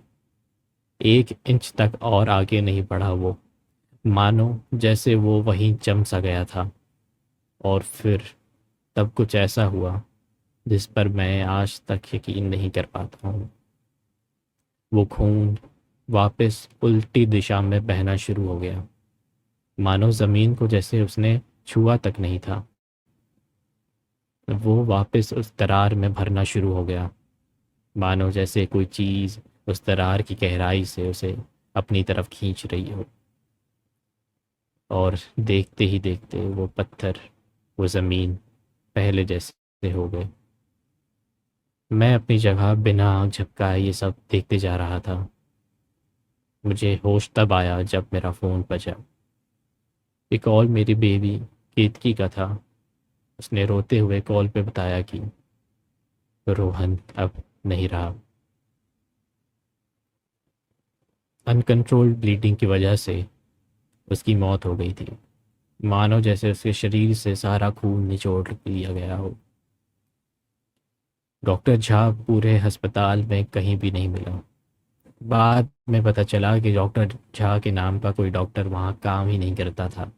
1 इंच तक और आगे नहीं बढ़ा वो, मानो जैसे वो वहीं जम सा गया था। और फिर तब कुछ ऐसा हुआ जिस पर मैं आज तक यकीन नहीं कर पाता हूँ। वो खून वापस उल्टी दिशा में बहना शुरू हो गया। मानो ज़मीन को जैसे उसने छुआ तक नहीं था। वो वापस उस दरार में भरना शुरू हो गया, मानो जैसे कोई चीज़ उस दरार की गहराई से उसे अपनी तरफ खींच रही हो। और देखते ही देखते वो पत्थर, वो ज़मीन पहले जैसे हो गए। मैं अपनी जगह बिना आँख झपकाए ये सब देखते जा रहा था। मुझे होश तब आया जब मेरा फ़ोन बजा। एक कॉल मेरी बेबी केतकी का था। उसने रोते हुए कॉल पे बताया कि रोहन अब नहीं रहा। अनकंट्रोल्ड ब्लीडिंग की वजह से उसकी मौत हो गई थी, मानो जैसे उसके शरीर से सारा खून निचोड़ लिया गया हो। डॉक्टर झा पूरे अस्पताल में कहीं भी नहीं मिला। बाद में पता चला कि डॉक्टर झा के नाम का कोई डॉक्टर वहाँ काम ही नहीं करता था।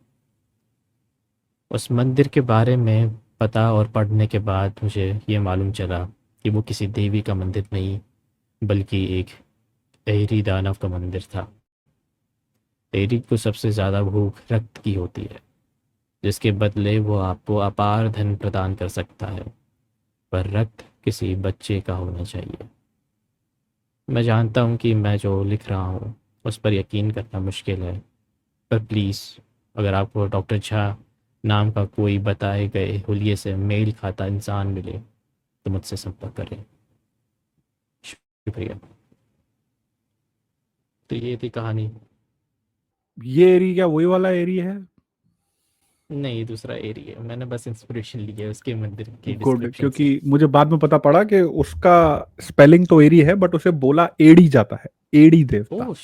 उस मंदिर के बारे में पता और पढ़ने के बाद मुझे ये मालूम चला कि वो किसी देवी का मंदिर नहीं, बल्कि एक एहरी दानव का मंदिर था। एहरी को सबसे ज़्यादा भूख रक्त की होती है, जिसके बदले वो आपको अपार धन प्रदान कर सकता है, पर रक्त किसी बच्चे का होना चाहिए। मैं जानता हूँ कि मैं जो लिख रहा हूँ उस पर यकीन करना मुश्किल है, पर प्लीज़, अगर आपको डॉक्टर झा नाम का कोई बताए गए हुलिये से मेल खाता इंसान मिले तो मुझसे संपर्क करें। शुक्रिया। तो ये थी कहानी। ये एरी क्या वही वाला एरी है? नहीं, दूसरा एरिया, मैंने बस इंस्पिरेशन ली है उसके मंदिर के गुड, डिस्क्रिप्शन क्योंकि से। मुझे बाद में पता पड़ा कि उसका स्पेलिंग तो एरी है बट उसे बोला एडी जाता है, एडी देवता। ओह,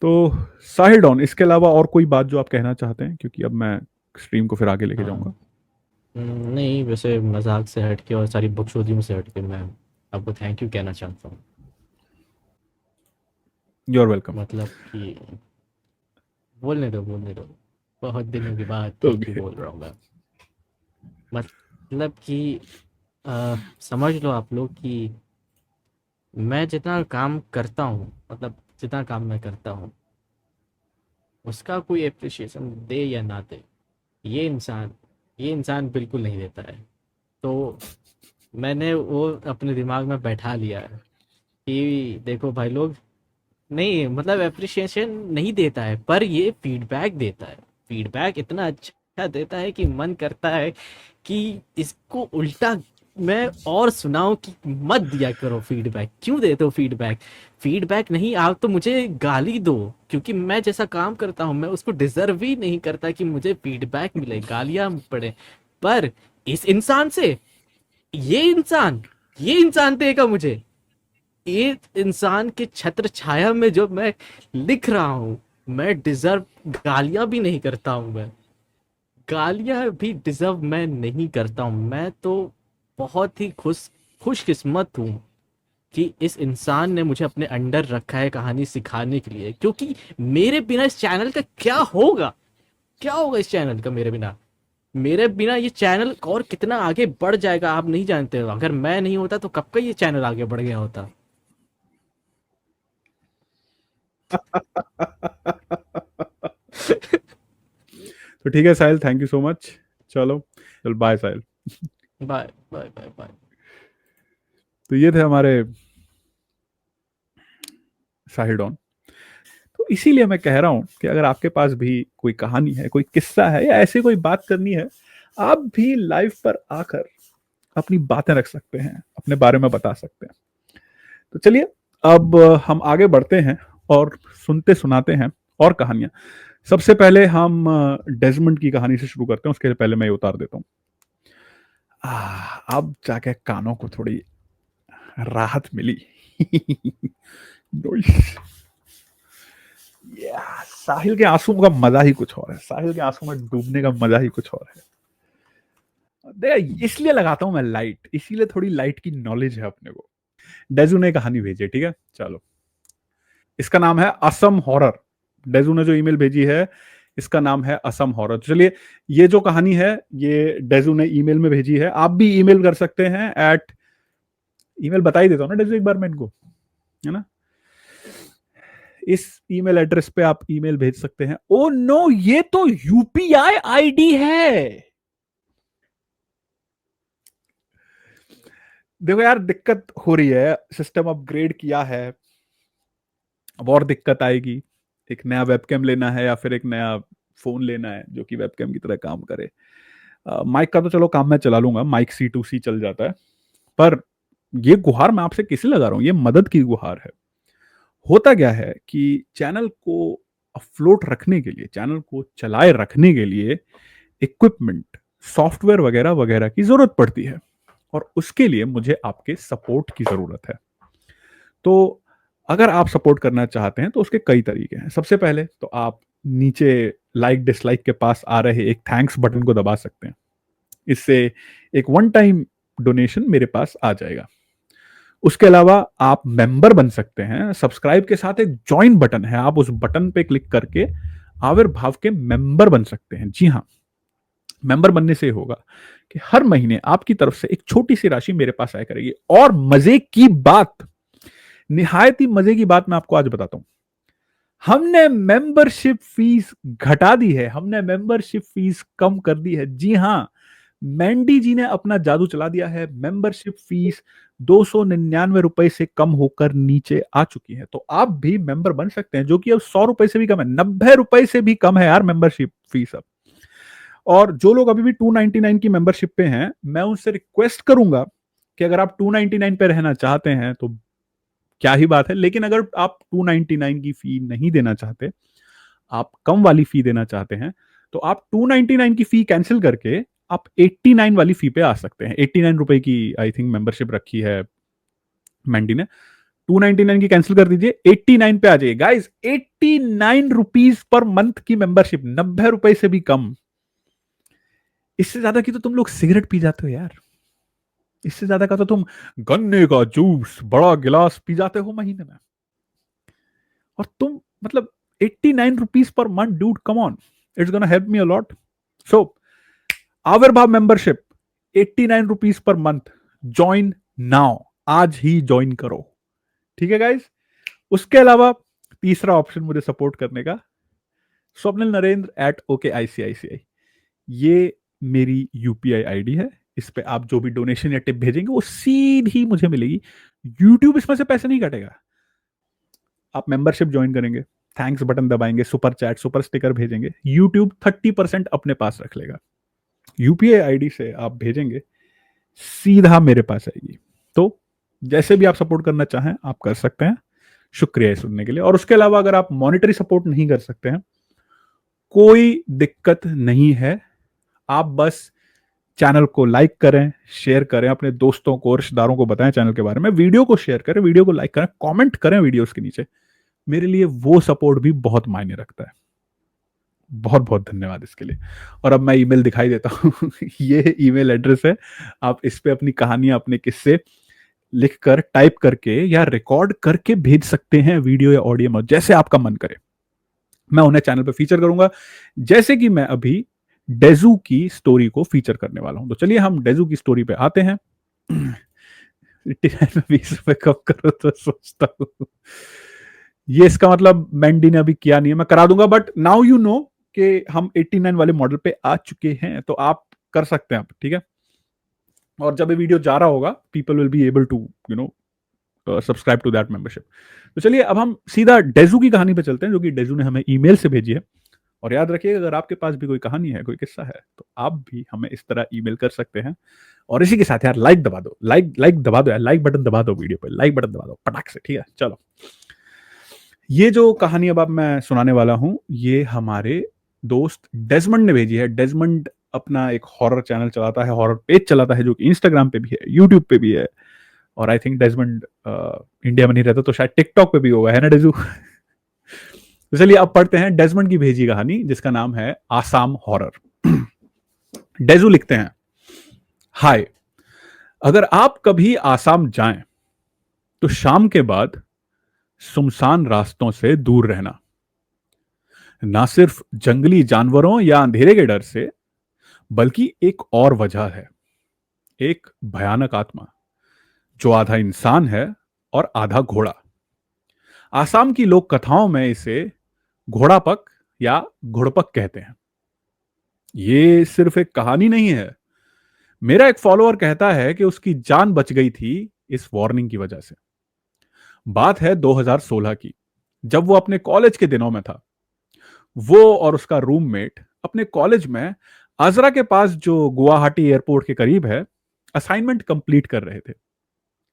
तो साहिल डॉन, इसके अलावा और कोई बात जो आप कहना चाहते हैं, क्योंकि अब मैं स्ट्रीम को फिर आगे लेके हाँ। जाऊंगा। नहीं, वैसे मजाक से हट के और सारी बकचोदियों से हट के मैं आपको थैंक यू कहना चाहता हूँ। You are welcome. मतलब कि बोलने दो, बोलने दो। बहुत दिनों के बाद थैंक यू ओके। बोल रहा हूँ मैं। मतलब कि समझ लो आप लोग कि मैं जितना काम करता हूँ, मतलब जितना काम मैं करता हूँ, उसका कोई एप्रिसिएशन दे या ना दे, ये इंसान ये इंसान बिल्कुल नहीं देता है। तो मैंने वो अपने दिमाग में बैठा लिया है कि देखो भाई लोग, नहीं मतलब एप्रिसिएशन नहीं देता है, पर ये फीडबैक देता है। फीडबैक इतना अच्छा देता है कि मन करता है कि इसको उल्टा मैं और सुनाऊं कि मत दिया करो फीडबैक। क्यों देते हो फीडबैक? फीडबैक नहीं, आप तो मुझे गाली दो, क्योंकि मैं जैसा काम करता हूं मैं उसको डिजर्व ही नहीं करता कि मुझे फीडबैक मिले, गालियां पड़े। पर इस इंसान से, ये इंसान ये इंसान देगा मुझे। एक इंसान के छत्र छाया में जो मैं लिख रहा हूँ, मैं डिजर्व गालियां भी नहीं करता हूँ। मैं गालियां भी डिजर्व मैं नहीं करता हूँ। मैं तो बहुत ही खुशकिस्मत हूँ कि इस इंसान ने मुझे अपने अंडर रखा है कहानी सिखाने के लिए, क्योंकि मेरे बिना इस चैनल का क्या होगा? क्या होगा इस चैनल का मेरे बिना? मेरे बिना ये चैनल और कितना आगे बढ़ जाएगा आप नहीं जानते हो। अगर मैं नहीं होता तो कब का ये चैनल आगे बढ़ गया होता। तो ठीक है Sahil, thank you so much. चलो, चल bye Sahil. Bye bye bye bye. तो ये थे हमारे साहिल डॉन। तो इसीलिए मैं कह रहा हूं कि अगर आपके पास भी कोई कहानी है, कोई किस्सा है, या ऐसी कोई बात करनी है, आप भी लाइव पर आकर अपनी बातें रख सकते हैं, अपने बारे में बता सकते हैं। तो चलिए, अब हम आगे बढ़ते हैं और सुनते सुनाते हैं और कहानियां। सबसे पहले हम डेजमंड की कहानी से शुरू करते हैं, उसके पहले मैं ये उतार देता हूँ। अब जाके कानों को थोड़ी राहत मिली। Nice। साहिल के आंसू का मजा ही कुछ और है, साहिल के आंसू में डूबने का मजा ही कुछ और है। देखा, इसलिए लगाता हूं मैं लाइट, इसीलिए थोड़ी लाइट की नॉलेज है अपने को। डेजू ने कहानी भेजी है, ठीक है, चलो। इसका नाम है असम हॉरर। डेजू ने जो ईमेल भेजी है, इसका नाम है असम हॉरर। चलिए, ये जो कहानी है, ये डेजू ने ईमेल में भेजी है। आप भी ईमेल कर सकते हैं एट, ईमेल बता ही देता हूँ ना डेजू एक बार मैं इनको, है ना। इस ईमेल एड्रेस पे आप ईमेल भेज सकते हैं। ओ नो, ये तो यूपीआई आईडी है। देखो यार, दिक्कत हो रही है, सिस्टम अपग्रेड किया है, अब और दिक्कत आएगी। एक नया वेबकैम लेना है या फिर एक नया फोन लेना है जो कि वेबकैम की तरह काम करे। माइक का तो चलो काम मैं चला लूंगा, माइक C2C चल जाता है। पर ये गुहार मैं आपसे किसे लगा रहा हूं, ये मदद की गुहार है। होता क्या है कि चैनल को अफ्लोट रखने के लिए, चैनल को चलाए रखने के लिए इक्विपमेंट, सॉफ्टवेयर वगैरह वगैरह की जरूरत पड़ती है, और उसके लिए मुझे आपके सपोर्ट की जरूरत है। तो अगर आप सपोर्ट करना चाहते हैं तो उसके कई तरीके हैं। सबसे पहले तो आप नीचे लाइक डिसलाइक के पास आ रहे एक थैंक्स बटन को दबा सकते हैं। इससे एक वन टाइम डोनेशन मेरे पास आ जाएगा। उसके अलावा आप मेंबर बन सकते हैं। सब्सक्राइब के साथ एक ज्वाइन बटन है, आप उस बटन पे क्लिक करके आविर्भाव के मेंबर बन सकते हैं। जी हाँ, मेंबर बनने से होगा कि हर महीने आपकी तरफ से एक छोटी सी राशि मेरे पास आया करेगी। और मजे की बात, निहायत ही मजे की बात मैं आपको आज बताता हूं, हमने मेंबरशिप फीस घटा दी है, हमने मेंबरशिप फीस कम कर दी है। जी हां, मैंडी जी ने अपना जादू चला दिया है। मेंबरशिप फीस 299 रुपए से कम होकर नीचे आ चुकी है। तो आप भी मेंबर बन सकते हैं, जो कि अब 100 रुपए से भी कम है, 90 रुपए से भी कम है यार मेंबरशिप फीस अब। और जो लोग अभी भी 299 की मेंबरशिप पे हैं, मैं उनसे रिक्वेस्ट करूंगा कि अगर आप 299 पे रहना चाहते हैं तो क्या ही बात है, लेकिन अगर आप 299 की फी नहीं देना चाहते, आप कम वाली फी देना चाहते हैं, तो आप 299 की फी कैंसिल करके आप 89 वाली फी पे आ सकते हैं। 89 रुपए की आई थिंक मेंबरशिप रखी है मैंडी ने। 299 की कैंसिल कर दीजिए, 89 पे आ जाइए गाइस। 89 रुपीज पर मंथ की मेंबरशिप, 90 रुपए से भी कम। इससे ज्यादा की तो तुम लोग सिगरेट पी जाते हो यार, इससे ज्यादा का तो तुम गन्ने का जूस बड़ा गिलास पी जाते हो महीने में। और तुम मतलब 89 rupees per month, dude come on, it's gonna help me a lot. So Avirbhav membership 89 rupees per month, join now, आज ही ज्वाइन करो। ठीक है गाइस। उसके अलावा तीसरा ऑप्शन मुझे सपोर्ट करने का, swapnilnarendra@okicici, ये मेरी यूपीआई आईडी है। इस पे आप जो भी डोनेशन या टिप भेजेंगे वो सीधी मुझे मिलेगी। यूट्यूब इसमें से पैसे नहीं काटेगा। आप मेंबरशिप ज्वाइन करेंगे, थैंक्स बटन दबाएंगे, सुपर चैट, सुपर स्टिकर भेजेंगे, यूट्यूब 30% अपने पास रख लेगा। यूपीआई आईडी से आप भेजेंगे, सीधा मेरे पास आएगी। तो जैसे भी आप सपोर्ट करना चाहें आप कर सकते हैं। शुक्रिया ये सुनने के लिए। और उसके अलावा अगर आप मॉनेटरी सपोर्ट नहीं कर सकते हैं, कोई दिक्कत नहीं है। आप बस चैनल को लाइक करें, शेयर करें, अपने दोस्तों को, रिश्तेदारों को बताएं चैनल के बारे में, वीडियो को शेयर करें, वीडियो को लाइक करें, कमेंट करें वीडियोस के नीचे। मेरे लिए वो सपोर्ट भी बहुत मायने रखता है। बहुत बहुत धन्यवाद इसके लिए। और अब मैं ईमेल दिखाई देता हूं ये ईमेल एड्रेस है, आप इस पे अपनी कहानियां, अपने किस्से लिखकर, टाइप करके या रिकॉर्ड करके भेज सकते हैं, वीडियो या ऑडियो में, जैसे आपका मन करे। मैं उन्हें चैनल पे फीचर करूंगा, जैसे कि मैं अभी डेजू की स्टोरी को फीचर करने वाला हूं। तो चलिए हम डेजू की स्टोरी पे आते हैं। 89 में 20 रुपए कम करो तो सोचता हूं, ये इसका मतलब मैंडी ने अभी किया नहीं है, मैं करा दूंगा। बट नाउ यू नो कि हम 89 वाले मॉडल पे आ चुके हैं, तो आप कर सकते हैं आप, ठीक है। और जब ये वीडियो जा रहा होगा, people will be able to subscribe to that membership. तो चलिए अब हम सीधा डेजू की कहानी पे चलते हैं, जो कि डेजू ने हमें ईमेल से भेजी है। और याद रखिए, अगर आपके पास भी कोई कहानी है, कोई किस्सा है, तो आप भी हमें इस तरह ईमेल कर सकते हैं। और इसी के साथ यार लाइक दबा दो, लाइक दबा दो यार, लाइक बटन दबा दो, वीडियो पे लाइक बटन दबा दो पटाख से, ठीक है। चलो, ये जो कहानी अब मैं सुनाने वाला हूं, ये हमारे दोस्त डेजमंड ने भेजी है। डेजमंड अपना एक हॉरर चैनल चलाता है, हॉरर पेज चलाता है, जो कि इंस्टाग्राम पे भी है, यूट्यूब पे भी है। और आई थिंक डेजमंड इंडिया में नहीं रहता, तो शायद टिकटॉक पे भी होगा, है ना डेजू? तो चलिए अब पढ़ते हैं डेजमंड की भेजी कहानी, जिसका नाम है आसाम हॉरर। डेजू लिखते हैं, हाय, अगर आप कभी आसाम जाएं तो शाम के बाद सुनसान रास्तों से दूर रहना। ना सिर्फ जंगली जानवरों या अंधेरे के डर से, बल्कि एक और वजह है, एक भयानक आत्मा जो आधा इंसान है और आधा घोड़ा। आसाम की लोक कथाओं में इसे घोड़ापक या घुड़पक कहते हैं। ये सिर्फ एक कहानी नहीं है। मेरा एक फॉलोअर कहता है कि उसकी जान बच गई थी इस वार्निंग की वजह से। बात है 2016 की, जब वो अपने कॉलेज के दिनों में था। वो और उसका रूममेट अपने कॉलेज में आजरा के पास, जो गुवाहाटी एयरपोर्ट के करीब है, असाइनमेंट कंप्लीट कर रहे थे।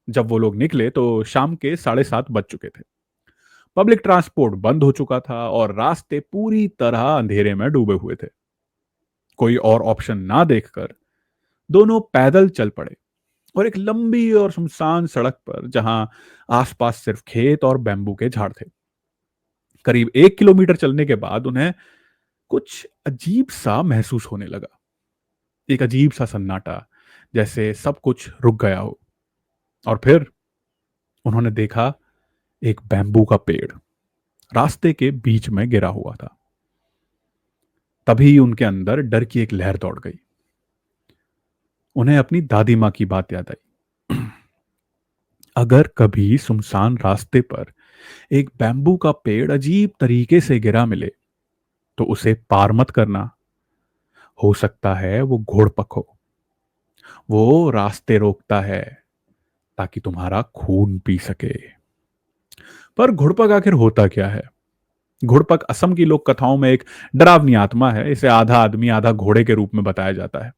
जब वो लोग निकले तो शाम के 7:30 बज चुके थे। पब्लिक ट्रांसपोर्ट बंद हो चुका था और रास्ते पूरी तरह अंधेरे में डूबे हुए थे। कोई और ऑप्शन ना देखकर दोनों पैदल चल पड़े और एक लंबी और सुनसान सड़क पर, जहां आसपास सिर्फ खेत और बैम्बू के झाड़ थे। करीब 1 किलोमीटर चलने के बाद उन्हें कुछ अजीब सा महसूस होने लगा। एक अजीब सा सन्नाटा, जैसे सब कुछ रुक गया हो। और फिर उन्होंने देखा एक बैम्बू का पेड़ रास्ते के बीच में गिरा हुआ था। तभी उनके अंदर डर की एक लहर दौड़ गई। उन्हें अपनी दादी माँ की बात याद आई। अगर कभी सुनसान रास्ते पर एक बैम्बू का पेड़ अजीब तरीके से गिरा मिले तो उसे पार मत करना। हो सकता है वो घोड़पक हो। वो रास्ते रोकता है ताकि तुम्हारा खून पी सके। पर घुड़पक आखिर होता क्या है? घुड़पक असम की लोक कथाओं में एक डरावनी आत्मा है। इसे आधा आदमी आधा घोड़े के रूप में बताया जाता है।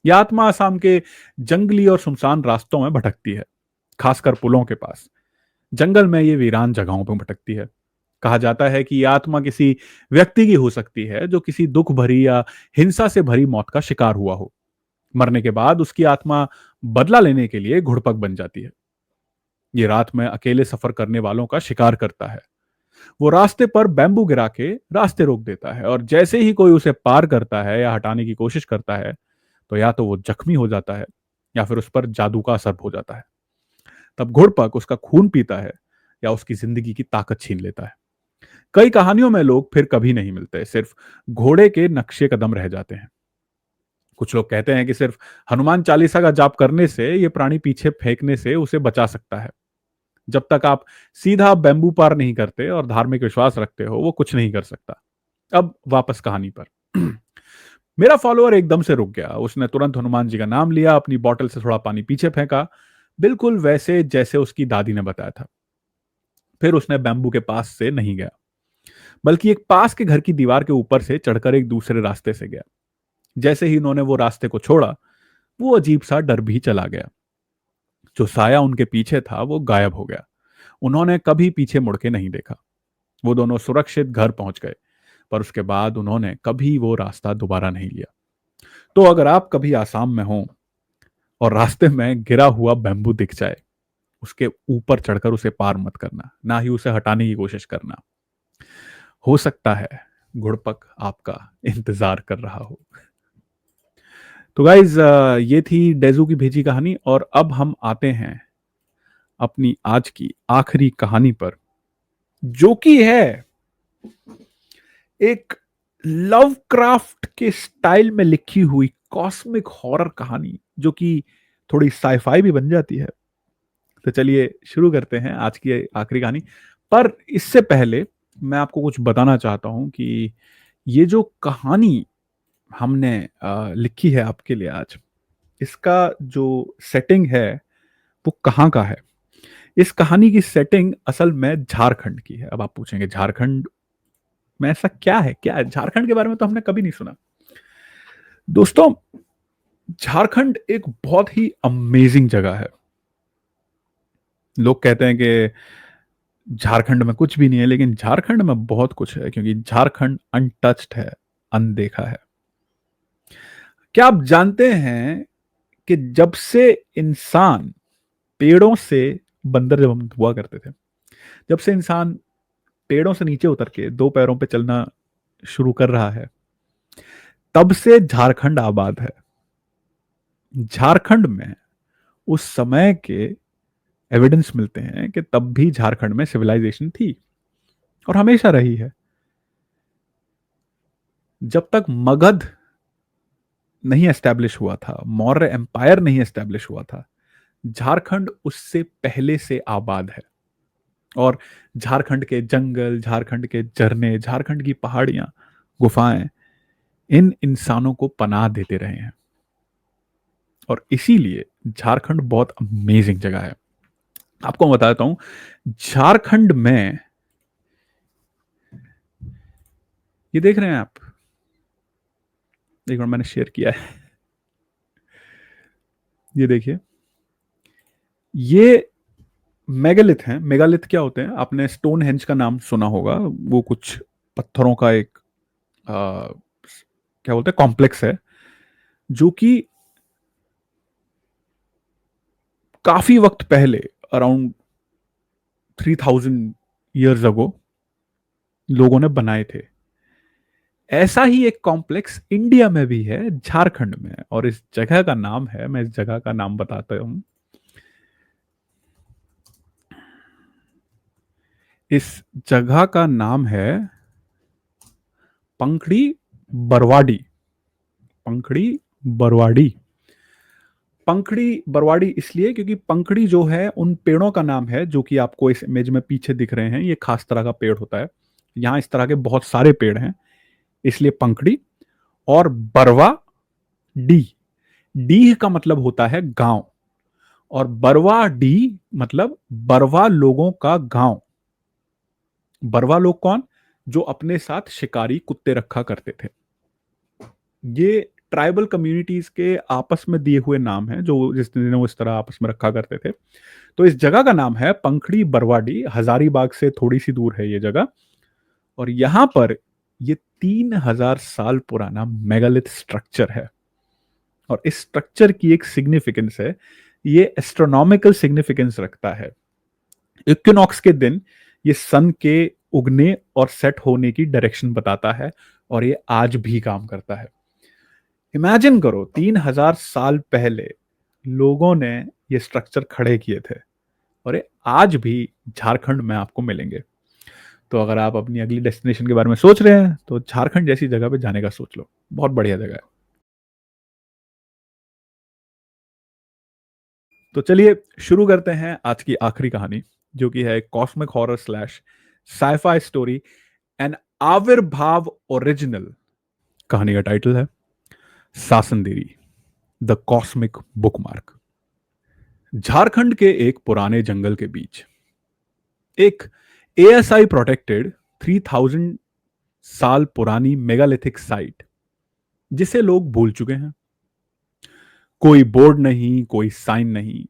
यह आत्मा असम के जंगली और सुनसान रास्तों में भटकती है, खासकर पुलों के पास। जंगल में ये वीरान जगहों पर भटकती है। कहा जाता है कि यह आत्मा किसी व्यक्ति की हो सकती है जो किसी दुख भरी या हिंसा से भरी मौत का शिकार हुआ हो। मरने के बाद उसकी आत्मा बदला लेने के लिए घुड़पक बन जाती है। ये रात में अकेले सफर करने वालों का शिकार करता है। वो रास्ते पर बैम्बू गिरा के रास्ते रोक देता है और जैसे ही कोई उसे पार करता है या हटाने की कोशिश करता है तो या तो वो जख्मी हो जाता है या फिर उस पर जादू का असर हो जाता है। तब घुड़पक उसका खून पीता है या उसकी जिंदगी की ताकत छीन लेता है। कई कहानियों में लोग फिर कभी नहीं मिलते, सिर्फ घोड़े के नक्शे कदम रह जाते हैं। कुछ लोग कहते हैं कि सिर्फ हनुमान चालीसा का जाप करने से ये प्राणी पीछे फेंकने से उसे बचा सकता है। जब तक आप सीधा बैम्बू पार नहीं करते और धार्मिक विश्वास रखते हो, वो कुछ नहीं कर सकता। अब वापस कहानी पर। मेरा फॉलोअर एकदम से रुक गया। उसने तुरंत हनुमान जी का नाम लिया, अपनी बोतल से थोड़ा पानी पीछे फेंका, बिल्कुल वैसे जैसे उसकी दादी ने बताया था। फिर उसने बैम्बू के पास से नहीं गया, बल्कि एक पास के घर की दीवार के ऊपर से चढ़कर एक दूसरे रास्ते से गया। जैसे ही उन्होंने वो रास्ते को छोड़ा, वो अजीब सा डर भी चला गया। जो साया उनके पीछे था वो गायब हो गया। उन्होंने कभी पीछे मुड़ के नहीं देखा। वो दोनों सुरक्षित घर पहुंच गए, पर उसके बाद उन्होंने कभी वो रास्ता दोबारा नहीं लिया। तो अगर आप कभी आसाम में हो और रास्ते में गिरा हुआ बैम्बू दिख जाए, उसके ऊपर चढ़कर उसे पार मत करना, ना ही उसे हटाने की कोशिश करना। हो सकता है घुड़पक आपका इंतजार कर रहा हो। तो गाइज, ये थी डेजू की भेजी कहानी। और अब हम आते हैं अपनी आज की आखिरी कहानी पर, जो कि है एक लव क्राफ्ट के स्टाइल में लिखी हुई कॉस्मिक हॉरर कहानी, जो कि थोड़ी साइफाई भी बन जाती है। तो चलिए शुरू करते हैं आज की आखिरी कहानी। पर इससे पहले मैं आपको कुछ बताना चाहता हूं कि ये जो कहानी हमने लिखी है आपके लिए आज, इसका जो सेटिंग है वो कहाँ का है। इस कहानी की सेटिंग असल में झारखंड की है। अब आप पूछेंगे झारखंड में ऐसा क्या है? क्या है झारखंड के बारे में तो हमने कभी नहीं सुना। दोस्तों, झारखंड एक बहुत ही अमेजिंग जगह है। लोग कहते हैं कि झारखंड में कुछ भी नहीं है, लेकिन झारखंड में बहुत कुछ है, क्योंकि झारखंड अनटच्ड है, अनदेखा है। क्या आप जानते हैं कि जब से इंसान पेड़ों से, बंदर जब हम हुआ करते थे, जब से इंसान पेड़ों से नीचे उतर के दो पैरों पे चलना शुरू कर रहा है, तब से झारखंड आबाद है। झारखंड में उस समय के एविडेंस मिलते हैं कि तब भी झारखंड में सिविलाइजेशन थी और हमेशा रही है। जब तक मगध नहीं एस्टेब्लिश हुआ था, मौर्य एम्पायर नहीं एस्टेब्लिश हुआ था, झारखंड उससे पहले से आबाद है। और झारखंड के जंगल, झारखंड के झरने, झारखंड की पहाड़ियां, गुफाएं इन इंसानों को पनाह देते रहे हैं। और इसीलिए झारखंड बहुत अमेजिंग जगह है। आपको मैं बताता हूं, झारखंड में ये देख रहे हैं आप, एक बार मैंने शेयर किया है, ये देखिए, ये मेगालिथ हैं। मेगालिथ क्या होते हैं? आपने स्टोन हेंज का नाम सुना होगा। वो कुछ पत्थरों का एक क्या बोलते हैं, कॉम्प्लेक्स है, जो कि काफी वक्त पहले, अराउंड 3000 ईयर्स अगो लोगों ने बनाए थे। ऐसा ही एक कॉम्प्लेक्स इंडिया में भी है, झारखंड में। और इस जगह का नाम है, मैं इस जगह का नाम बताता हूं, इस जगह का नाम है पंखड़ी बरवाडी। पंखड़ी बरवाडी। पंखड़ी बरवाडी इसलिए क्योंकि पंखड़ी जो है उन पेड़ों का नाम है जो कि आपको इस इमेज में पीछे दिख रहे हैं। ये खास तरह का पेड़ होता है, यहां इस तरह के बहुत सारे पेड़ हैं, इसलिए पंखड़ी। और बरवा डी, डी का मतलब होता है गांव, और बरवा डी मतलब बरवा लोगों का गांव। बरवा लोग कौन? जो अपने साथ शिकारी कुत्ते रखा करते थे। ये ट्राइबल कम्युनिटीज के आपस में दिए हुए नाम हैं, जो जिस दिन वो इस तरह आपस में रखा करते थे। तो इस जगह का नाम है पंखड़ी बरवाडी। हजारीबाग से थोड़ी सी दूर है ये जगह। और यहां पर ये 3000 साल पुराना मेगालिथ स्ट्रक्चर है। और इस स्ट्रक्चर की एक सिग्निफिकेंस है, ये एस्ट्रोनॉमिकल सिग्निफिकेंस रखता है। इक्विनॉक्स के दिन ये सन के उगने और सेट होने की डायरेक्शन बताता है, और ये आज भी काम करता है। इमेजिन करो, 3000 साल पहले लोगों ने ये स्ट्रक्चर खड़े किए थे, और ये आज भी झारखंड में आपको मिलेंगे। तो अगर आप अपनी अगली डेस्टिनेशन के बारे में सोच रहे हैं तो झारखंड जैसी जगह पे जाने का सोच लो, बहुत बढ़िया जगह है। तो चलिए शुरू करते हैं आज की आखिरी कहानी, जो कि है cosmic horror slash sci-fi story, an Aavirbhav original. कहानी का टाइटल है Sasanderi, the cosmic bookmark. Jharkhand के एक पुराने जंगल के बीच एक एएसआई प्रोटेक्टेड 3000 साल पुरानी मेगालिथिक साइट, जिसे लोग भूल चुके हैं। कोई बोर्ड नहीं, कोई साइन नहीं,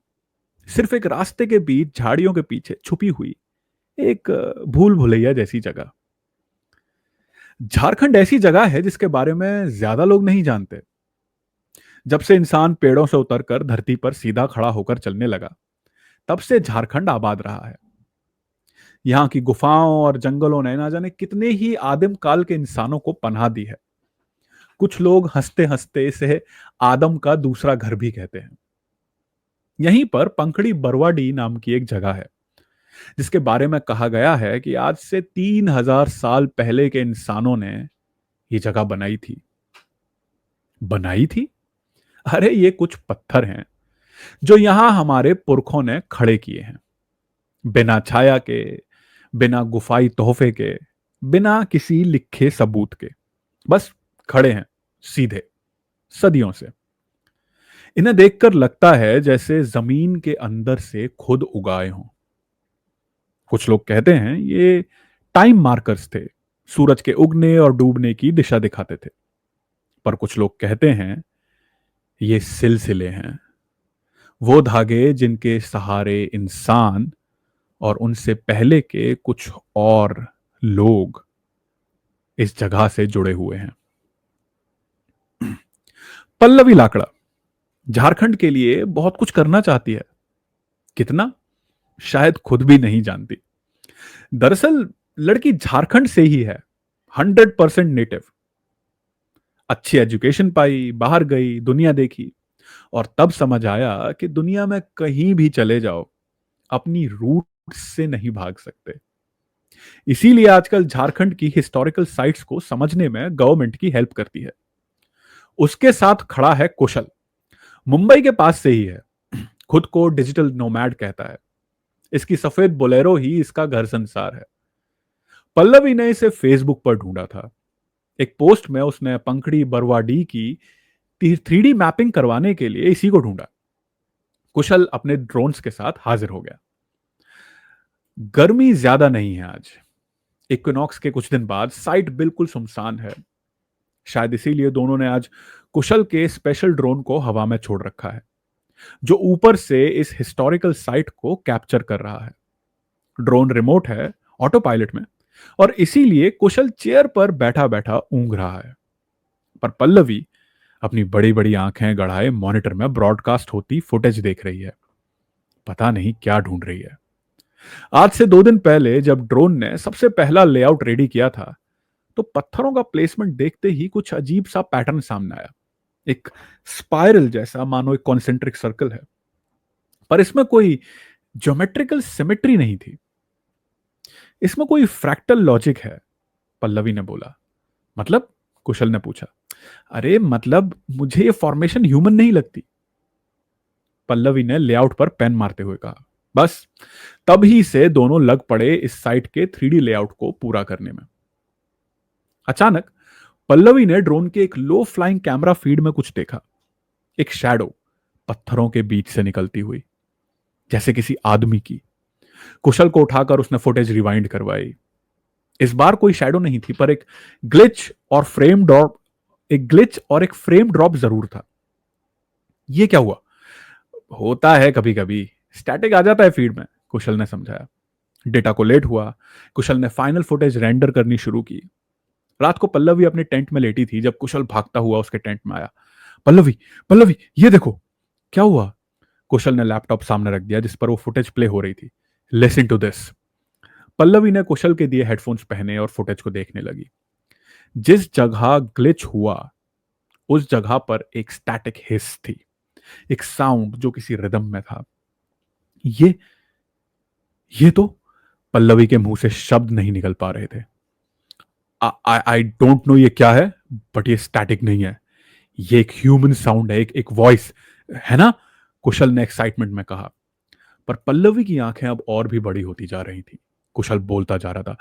सिर्फ एक रास्ते के बीच झाड़ियों के पीछे छुपी हुई एक भूल भुलैया जैसी जगह। झारखंड ऐसी जगह है जिसके बारे में ज्यादा लोग नहीं जानते। जब से इंसान पेड़ों से उतरकर धरती पर सीधा खड़ा होकर चलने लगा, तब से झारखंड आबाद रहा है। यहाँ की गुफाओं और जंगलों ने ना जाने कितने ही आदिम काल के इंसानों को पनाह दी है। कुछ लोग हंसते हंसते इसे आदम का दूसरा घर भी कहते हैं। यहीं पर पंखड़ी बरवाडी नाम की एक जगह है, जिसके बारे में कहा गया है कि आज से 3000 साल पहले के इंसानों ने ये जगह बनाई थी। बनाई थी? अरे ये कुछ पत्थर हैं जो यहां हमारे पुरखों ने खड़े किए हैं, बिना छाया के, बिना गुफाई तोहफे के, बिना किसी लिखे सबूत के। बस खड़े हैं सीधे, सदियों से। इन्हें देखकर लगता है जैसे जमीन के अंदर से खुद उगाए हों। कुछ लोग कहते हैं ये टाइम मार्कर्स थे, सूरज के उगने और डूबने की दिशा दिखाते थे। पर कुछ लोग कहते हैं ये सिलसिले हैं, वो धागे जिनके सहारे इंसान और उनसे पहले के कुछ और लोग इस जगह से जुड़े हुए हैं। पल्लवी लाकड़ा झारखंड के लिए बहुत कुछ करना चाहती है। कितना, शायद खुद भी नहीं जानती। दरअसल लड़की झारखंड से ही है, 100% नेटिव। अच्छी एजुकेशन पाई, बाहर गई, दुनिया देखी, और तब समझ आया कि दुनिया में कहीं भी चले जाओ, अपनी रूट से नहीं भाग सकते। इसीलिए आजकल झारखंड की हिस्टोरिकल साइट्स को समझने में गवर्नमेंट की हेल्प करती है। उसके साथ खड़ा है कुशल, मुंबई के पास से ही है, खुद को डिजिटल नोमैड कहता है। इसकी सफेद बोलेरो ही इसका घर संसार है। पल्लवी ने इसे फेसबुक पर ढूंढा था। एक पोस्ट में उसने पंखड़ी बरवाडी की 3D मैपिंग करवाने के लिए इसी को ढूंढा। कुशल अपने ड्रोन्स के साथ हाजिर हो गया। गर्मी ज्यादा नहीं है आज। इक्विनॉक्स के कुछ दिन बाद साइट बिल्कुल सुनसान है। शायद इसीलिए दोनों ने आज कुशल के स्पेशल ड्रोन को हवा में छोड़ रखा है, जो ऊपर से इस हिस्टोरिकल साइट को कैप्चर कर रहा है। ड्रोन रिमोट है, ऑटो पायलट में, और इसीलिए कुशल चेयर पर बैठा बैठा ऊंघ रहा है। पर पल्लवी अपनी बड़ी बड़ी आंखें गड़ाए मॉनिटर में ब्रॉडकास्ट होती फुटेज देख रही है। पता नहीं क्या ढूंढ रही है। आज से 2 दिन पहले जब ड्रोन ने सबसे पहला लेआउट रेडी किया था, तो पत्थरों का प्लेसमेंट देखते ही कुछ अजीब सा पैटर्न सामने आया। एक स्पाइरल जैसा, मानो एक कॉन्सेंट्रिक सर्कल है, पर इसमें कोई ज्योमेट्रिकल सिमेट्री नहीं थी। इसमें कोई फ्रैक्टल लॉजिक है, पल्लवी ने बोला। मतलब? कुशल ने पूछा। अरे मतलब मुझे ये फॉर्मेशन ह्यूमन नहीं लगती, पल्लवी ने लेआउट पर पेन मारते हुए कहा। बस तभी से दोनों लग पड़े इस साइट के 3D लेआउट को पूरा करने में। अचानक पल्लवी ने ड्रोन के एक लो फ्लाइंग कैमरा फीड में कुछ देखा। एक शैडो पत्थरों के बीच से निकलती हुई, जैसे किसी आदमी की। कुशल को उठाकर उसने फुटेज रिवाइंड करवाई। इस बार कोई शैडो नहीं थी, पर एक ग्लिच और एक फ्रेम ड्रॉप जरूर था। ये क्या हुआ? होता है कभी कभी, स्टैटिक आ जाता है फीड में, कुशल ने समझाया। डेटा को लेट हुआ। कुशल ने फाइनल फुटेज रेंडर करनी शुरू की। रात को पल्लवी अपने टेंट में लेटी थी जब कुशल भागता हुआ उसके टेंट में आया। पल्लवी, पल्लवी, ये देखो। क्या हुआ? कुशल ने लैपटॉप सामने रख दिया जिस पर वो फुटेज प्ले हो रही थी। Listen to this. पल्लवी ने कुशल के दिए हेडफोन्स पहने और फुटेज को देखने लगी। जिस जगह ग्लिच हुआ उस जगह पर एक स्टैटिक हिस थी, एक साउंड जो किसी रिदम में था। ये तो पल्लवी के मुंह से शब्द नहीं निकल पा रहे थे। आई डोंट नो ये क्या है, बट ये स्टैटिक नहीं है, ये एक ह्यूमन साउंड है, एक वॉइस है ना, कुशल ने एक्साइटमेंट में कहा। पर पल्लवी की आंखें अब और भी बड़ी होती जा रही थी। कुशल बोलता जा रहा था।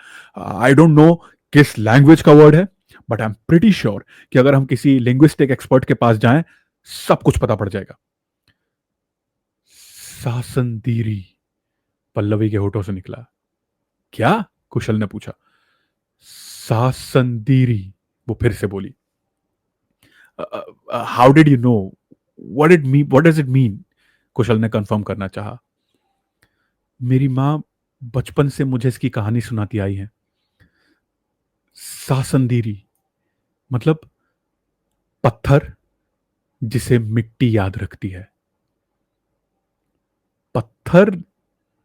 आई डोंट नो किस लैंग्वेज का वर्ड है, but I am pretty sure कि अगर हम किसी लिंग्विस्टिक एक्सपर्ट के पास जाएं, सब कुछ पता पड़ जाएगा। सासंदीरी, पल्लवी के होठों से निकला। क्या? कुशल ने पूछा। सासंदीरी, वो फिर से बोली। How did you know? What does it mean? Kushal ने कंफर्म करना चाहा। मेरी मां बचपन से मुझे इसकी कहानी सुनाती आई है। सासंदीरी मतलब पत्थर जिसे मिट्टी याद रखती है। पत्थर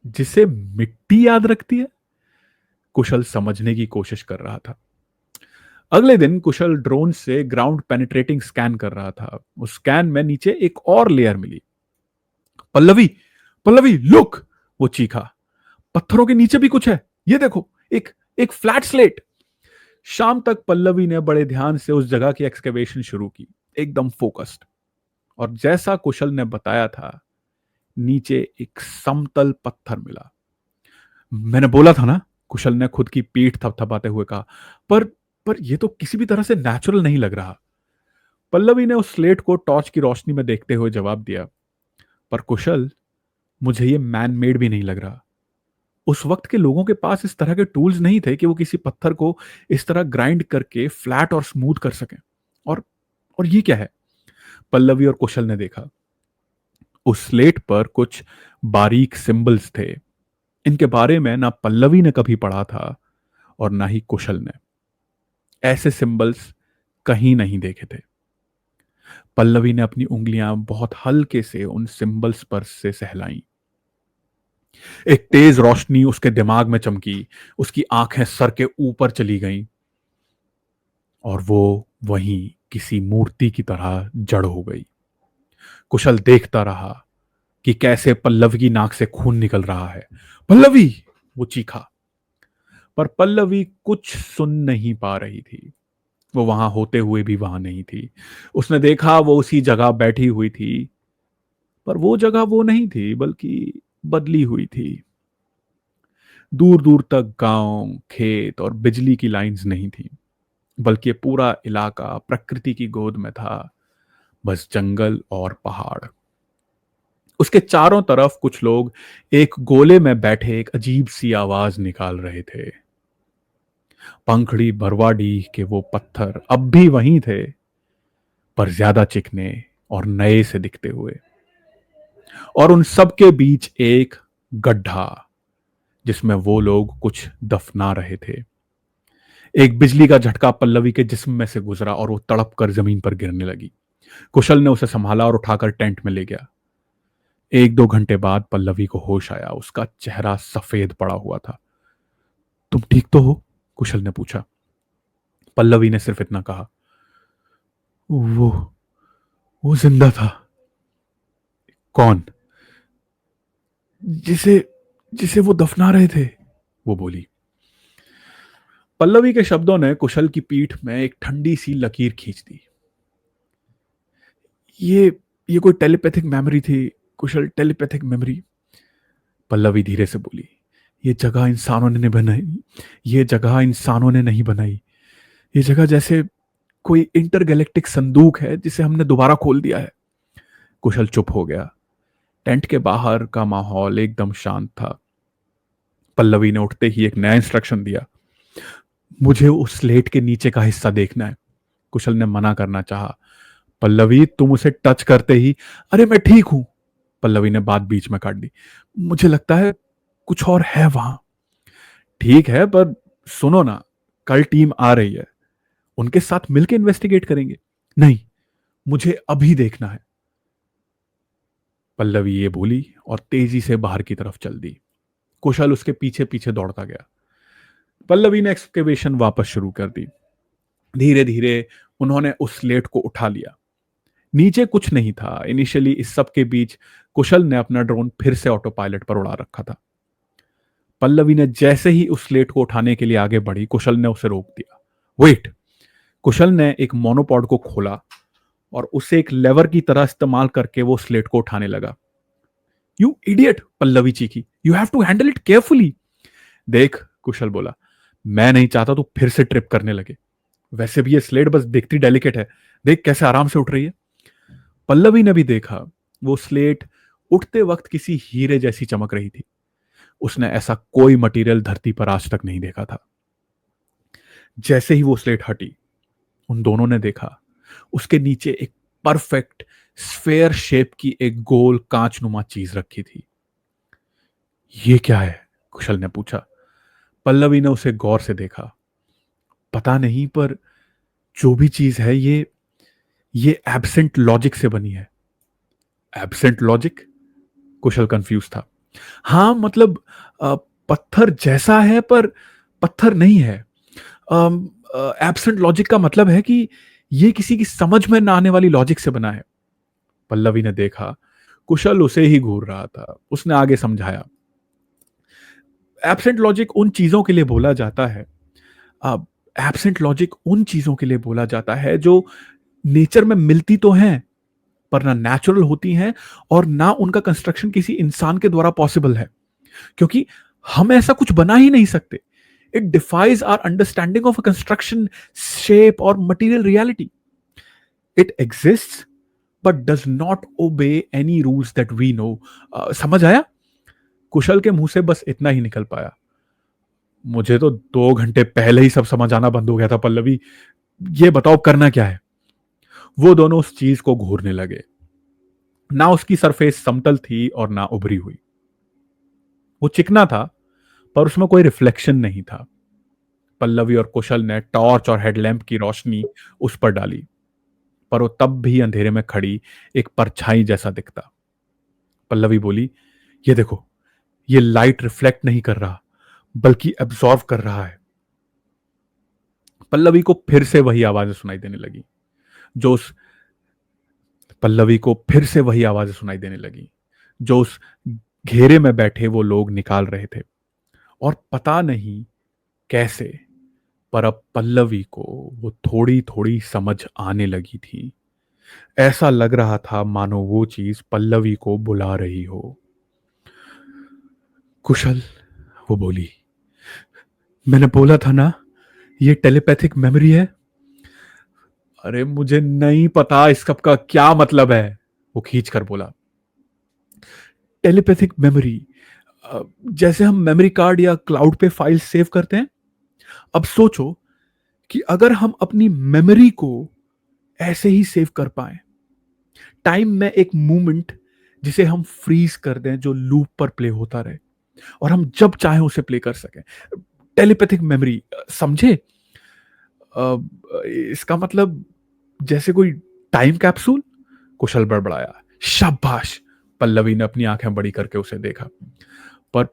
जिसे मिट्टी याद रखती है? कुशल समझने की कोशिश कर रहा था। अगले दिन कुशल ड्रोन से ग्राउंड पेनिट्रेटिंग स्कैन कर रहा था। उस स्कैन में नीचे एक और लेयर मिली। पल्लवी, पल्लवी लुक, वो चीखा। पत्थरों के नीचे भी कुछ है, ये देखो, एक एक फ्लैट स्लेट। शाम तक पल्लवी ने बड़े ध्यान से उस जगह की एक्सकेवेशन शुरू की, एकदम फोकस्ड। और जैसा कुशल ने बताया था, नीचे एक समतल पत्थर मिला। मैंने बोला था ना, कुशल ने खुद की पीठ थपथपाते हुए कहा। पर यह तो किसी भी तरह से नेचुरल नहीं लग रहा। पल्लवी ने उस स्लेट को टॉर्च की रोशनी में देखते हुए जवाब दिया। पर कुशल, मुझे यह मैन मेड भी नहीं लग रहा। उस वक्त के लोगों के पास इस तरह के टूल्स नहीं थे कि वो किसी पत्थर को इस तरह ग्राइंड करके फ्लैट और स्मूथ कर सकें। और ये क्या है? पल्लवी और कुशल ने देखा। उस स्लेट पर कुछ बारीक सिंबल्स थे। इनके बारे में ना पल्लवी ने कभी पढ़ा था और ना ही कुशल ने। ऐसे सिंबल्स कहीं नहीं देखे थे। पल्लवी ने अपनी उंगलियां बहुत हल्के से उन सिंबल्स पर से सहलाई। एक तेज रोशनी उसके दिमाग में चमकी। उसकी आंखें सर के ऊपर चली गईं और वो वहीं किसी मूर्ति की तरह जड़ हो गई। कुशल देखता रहा कि कैसे पल्लवी की नाक से खून निकल रहा है। पल्लवी, वो चीखा। पर पल्लवी कुछ सुन नहीं पा रही थी। वो वहां होते हुए भी वहां नहीं थी। उसने देखा वो उसी जगह बैठी हुई थी, पर वो जगह वो नहीं थी, बल्कि बदली हुई थी। दूर दूर तक गांव, खेत और बिजली की लाइंस नहीं थी, बल्कि ये पूरा इलाका प्रकृति की गोद में था। बस जंगल और पहाड़। उसके चारों तरफ कुछ लोग एक गोले में बैठे एक अजीब सी आवाज निकाल रहे थे। पंखड़ी भरवाडी के वो पत्थर अब भी वहीं थे, पर ज्यादा चिकने और नए से दिखते हुए। और उन सब के बीच एक गड्ढा, जिसमें वो लोग कुछ दफना रहे थे। एक बिजली का झटका पल्लवी के जिस्म में से गुजरा और वो तड़प कर जमीन पर गिरने लगी। कुशल ने उसे संभाला और उठाकर टेंट में ले गया। 1-2 घंटे बाद पल्लवी को होश आया। उसका चेहरा सफेद पड़ा हुआ था। तुम ठीक तो हो? कुशल ने पूछा। पल्लवी ने सिर्फ इतना कहा, वो वो जिंदा था। कौन? जिसे जिसे वो दफना रहे थे, वो बोली। पल्लवी के शब्दों ने कुशल की पीठ में एक ठंडी सी लकीर खींच दी। ये कोई टेलीपैथिक मेमोरी थी कुशल, टेलीपैथिक मेमोरी। पल्लवी धीरे से बोली, ये जगह इंसानों ने नहीं बनाई। ये जगह इंसानों ने नहीं बनाई। ये जगह जैसे कोई इंटरगैलेक्टिक संदूक है जिसे हमने दोबारा खोल दिया है। कुशल चुप हो गया। टेंट के बाहर का माहौल एकदम शांत था। पल्लवी ने उठते ही एक नया इंस्ट्रक्शन दिया। मुझे उस स्लेट के नीचे का हिस्सा देखना है। कुशल ने मना करना चाहा। पल्लवी, तुम उसे टच करते ही, अरे मैं ठीक हूं। पल्लवी ने बात बीच में काट दी। मुझे लगता है कुछ और है वहां। ठीक है, पर सुनो ना, कल टीम आ रही है, उनके साथ मिलकर इन्वेस्टिगेट करेंगे। नहीं, मुझे अभी देखना है। पल्लवी ये बोली और तेजी से बाहर की तरफ चल दी। कुशल उसके पीछे पीछे दौड़ता गया। पल्लवी ने एक्सकेवेशन वापस शुरू कर दी। धीरे धीरे उन्होंने उस स्लेट को उठा लिया। नीचे कुछ नहीं था। इनिशियली इस सब के बीच कुशल ने अपना ड्रोन फिर से ऑटो पायलट पर उड़ा रखा था। पल्लवी ने जैसे ही उस स्लेट को उठाने के लिए आगे बढ़ी, कुशल ने उसे रोक दिया। वेट! कुशल ने एक मोनोपॉड को खोला और उसे एक लेवर की तरह इस्तेमाल करके वो स्लेट को उठाने लगा। You idiot! पल्लवी चीखी। You have to handle it carefully. देख, कुशल बोला, मैं नहीं चाहता तू फिर से ट्रिप करने लगे। वैसे भी ये स्लेट बस दिखती डेलिकेट है, देख कैसे आराम से उठ रही है। पल्लवी ने भी देखा। वो स्लेट उठते वक्त किसी हीरे जैसी चमक रही थी। उसने ऐसा कोई मटेरियल धरती पर आज तक नहीं देखा था। जैसे ही वो स्लेट हटी, उन दोनों ने देखा उसके नीचे एक परफेक्ट स्फेयर शेप की एक गोल कांचनुमा चीज रखी थी। ये क्या है? कुशल ने पूछा। पल्लवी ने उसे गौर से देखा। पता नहीं, पर जो भी चीज है ये एब्सेंट लॉजिक से बनी है। Absent logic? कुशल कंफ्यूज था। हाँ, मतलब पत्थर जैसा है पर पत्थर नहीं है। एब्सेंट लॉजिक का मतलब है कि ये किसी की समझ में ना आने वाली लॉजिक से बना है। पल्लवी ने देखा कुशल उसे ही घूर रहा था। उसने आगे समझाया, एब्सेंट लॉजिक उन चीजों के लिए बोला जाता है, एब्सेंट लॉजिक उन चीजों के लिए बोला जाता है जो नेचर में मिलती तो हैं, पर ना नेचुरल होती हैं और ना उनका कंस्ट्रक्शन किसी इंसान के द्वारा पॉसिबल है, क्योंकि हम ऐसा कुछ बना ही नहीं सकते। It defies our understanding of a construction, shape और material reality. It exists but does not obey any rules that we know. समझ आया? कुशल के मुंह से बस इतना ही निकल पाया। मुझे तो 2 घंटे पहले ही सब समझ आना बंद हो गया था पल्लवी। ये बताओ करना क्या है? वो दोनों उस चीज को घूरने लगे। ना उसकी सरफेस समतल थी और ना उभरी हुई। वो चिकना था, पर उसमें कोई रिफ्लेक्शन नहीं था। पल्लवी और कुशल ने टॉर्च और हेडलैम्प की रोशनी उस पर डाली, पर वो तब भी अंधेरे में खड़ी एक परछाई जैसा दिखता। पल्लवी बोली, ये देखो, ये लाइट रिफ्लेक्ट नहीं कर रहा, बल्कि एब्जॉर्व कर रहा है। पल्लवी को फिर से वही आवाजें सुनाई देने लगी जो उस पल्लवी को फिर से वही आवाजें सुनाई देने लगी जो उस घेरे में बैठे वो लोग निकाल रहे थे। और पता नहीं कैसे, पर अब पल्लवी को वो थोड़ी थोड़ी समझ आने लगी थी। ऐसा लग रहा था मानो वो चीज पल्लवी को बुला रही हो। कुशल, वो बोली, मैंने बोला था ना, ये टेलीपैथिक मेमोरी है। अरे मुझे नहीं पता इस सब का क्या मतलब है, वो खींच कर बोला। टेलीपैथिक मेमोरी, जैसे हम मेमोरी कार्ड या क्लाउड पे फाइल सेव करते हैं। अब सोचो कि अगर हम अपनी मेमोरी को ऐसे ही सेव कर पाए, टाइम में एक मूवमेंट जिसे हम फ्रीज कर दें, जो लूप पर प्ले होता रहे और हम जब चाहें उसे प्ले कर सकें। टेलीपैथिक मेमोरी, समझे? इसका मतलब जैसे कोई टाइम कैप्सूल। कुशल बड़बड़ाया। शाबाश। पल्लवी ने अपनी आंखें बड़ी करके उसे देखा। पर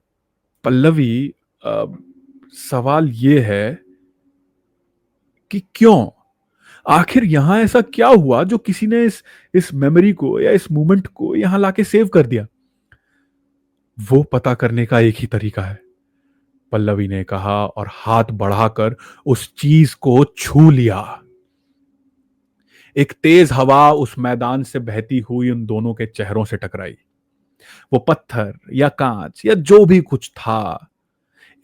पल्लवी, अ, सवाल यह है कि क्यों, आखिर यहां ऐसा क्या हुआ जो किसी ने इस मेमोरी को या इस मोमेंट को यहां लाके सेव कर दिया? वो पता करने का एक ही तरीका है, पल्लवी ने कहा और हाथ बढ़ाकर उस चीज को छू लिया। एक तेज हवा उस मैदान से बहती हुई उन दोनों के चेहरों से टकराई। वो पत्थर या कांच या जो भी कुछ था,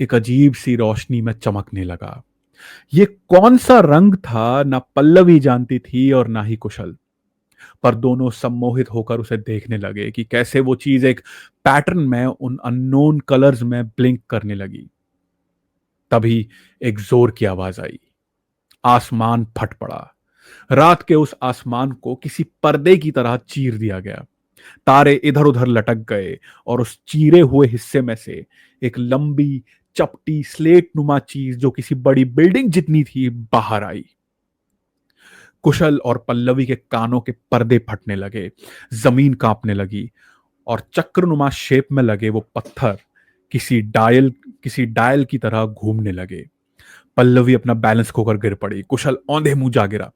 एक अजीब सी रोशनी में चमकने लगा। ये कौन सा रंग था, ना पल्लवी जानती थी और ना ही कुशल। पर दोनों सम्मोहित होकर उसे देखने लगे कि कैसे वो चीज एक पैटर्न में उन अननोन कलर्स में ब्लिंक करने लगी। तभी एक जोर की आवाज आई। आसमान फट पड़ा। रात के उस आसमान को किसी पर्दे की तरह चीर दिया गया। तारे इधर उधर लटक गए और उस चीरे हुए हिस्से में से एक लंबी चपटी स्लेट नुमा चीज जो किसी बड़ी बिल्डिंग जितनी थी, बाहर आई। कुशल और पल्लवी के कानों के पर्दे फटने लगे, जमीन कांपने लगी और चक्रनुमा शेप में लगे वो पत्थर किसी डायल की तरह घूमने लगे। पल्लवी अपना बैलेंस खोकर गिर पड़ी। कुशल औंधे मुंह जा गिरा।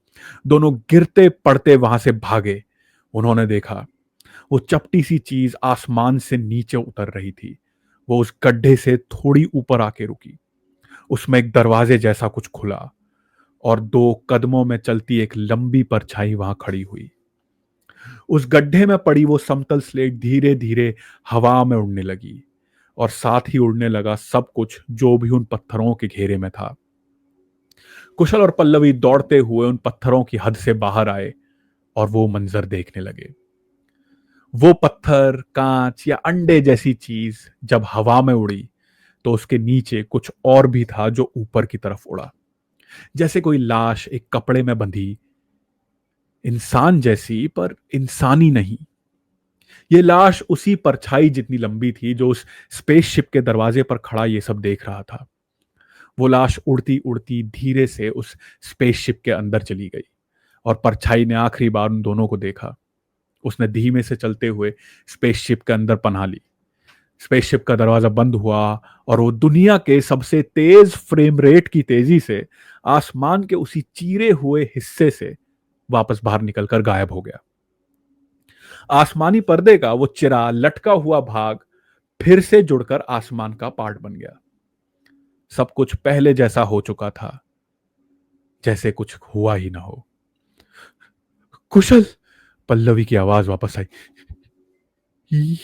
दोनों गिरते पड़ते वहां से भागे। उन्होंने देखा, वो चपटी सी चीज आसमान से नीचे उतर रही थी। वो उस गड्ढे से थोड़ी ऊपर आके रुकी। उसमें एक दरवाजे जैसा कुछ खुला और 2 कदमों में चलती एक लंबी परछाई वहां खड़ी हुई। उस गड्ढे में पड़ी वो समतल स्लेट धीरे धीरे हवा में उड़ने लगी और साथ ही उड़ने लगा सब कुछ जो भी उन पत्थरों के घेरे में था। कुशल और पल्लवी दौड़ते हुए उन पत्थरों की हद से बाहर आए और वो मंजर देखने लगे। वो पत्थर, कांच या अंडे जैसी चीज जब हवा में उड़ी तो उसके नीचे कुछ और भी था जो ऊपर की तरफ उड़ा, जैसे कोई लाश एक कपड़े में बंधी, इंसान जैसी पर इंसानी नहीं। ये लाश उसी परछाई जितनी लंबी थी जो उस स्पेसशिप के दरवाजे पर खड़ा ये सब देख रहा था। वो लाश उड़ती उड़ती धीरे से उस स्पेसशिप के अंदर चली गई और परछाई ने आखिरी बार उन दोनों को देखा। उसने धीमे से चलते हुए स्पेसशिप के अंदर पनाह ली। स्पेसशिप का दरवाजा बंद हुआ और वो दुनिया के सबसे तेज फ्रेम रेट की तेजी से आसमान के उसी चीरे हुए हिस्से से वापस बाहर निकलकर गायब हो गया। आसमानी पर्दे का वो चिरा लटका हुआ भाग फिर से जुड़कर आसमान का पार्ट बन गया। सब कुछ पहले जैसा हो चुका था, जैसे कुछ हुआ ही ना हो। कुशल, पल्लवी की आवाज वापस आई।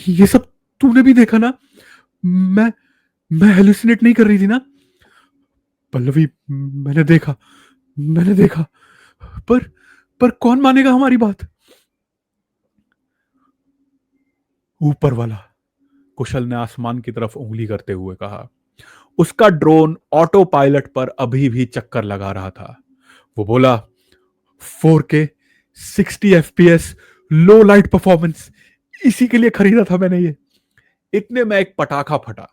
ये सब तूने भी देखा ना? मैं मैं हेलुसिनेट नहीं कर रही थी ना? पल्लवी, मैंने देखा। पर पर कौन मानेगा हमारी बात? ऊपर वाला, कुशल ने आसमान की तरफ उंगली करते हुए कहा। उसका ड्रोन ऑटो पायलट पर अभी भी चक्कर लगा रहा था। वो बोला, 4K 60 FPS लो लाइट परफॉर्मेंस, इसी के लिए खरीदा था मैंने ये। इतने में एक पटाखा फटा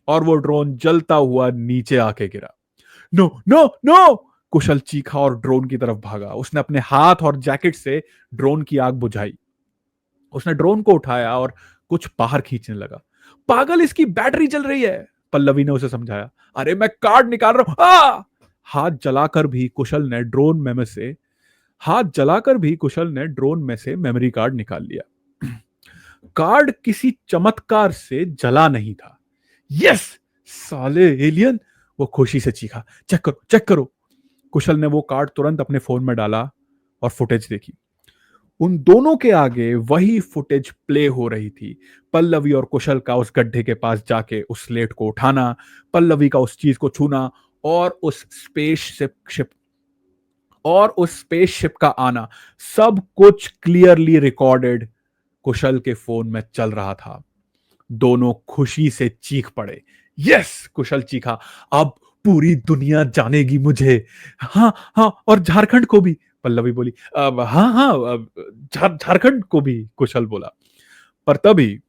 और वो ड्रोन जलता हुआ नीचे आके गिरा। नो नो नो, कुशल चीखा और ड्रोन की तरफ भागा। उसने अपने हाथ और जैकेट से ड्रोन की आग बुझाई। उसने ड्रोन को उठाया और कुछ बाहर खींचने लगा। पागल, इसकी बैटरी जल रही है, पल्लवी ने उसे समझाया। अरे मैं कार्ड निकाल रहा हूं। हाथ जलाकर भी कुशल ने ड्रोन में से मेमोरी कार्ड निकाल लिया। कार्ड किसी चमत्कार से जला नहीं था। यस, साले एलियन, वो खुशी से चीखा। चेक करो। कुशल ने वो कार्ड तुरंत अपने फोन में डाला और फुटेज देखी। उन दोनों के आगे वही फुटेज प्ले हो रही थी। पल्लवी और कुशल का उस गड्ढे के पास जाके उस स्लेट को उठाना, पल्लवी का उस चीज को छूना और उस स्पेसशिप का आना, सब कुछ क्लियरली रिकॉर्डेड कुशल के फोन में चल रहा था। दोनों खुशी से चीख पड़े। यस, कुशल चीखा, अब पूरी दुनिया जानेगी मुझे। हाँ हाँ, और झारखंड को भी, पल्लवी बोली। अब हाँ हाँ, झारखंड को भी, कुशल बोला। पर तभी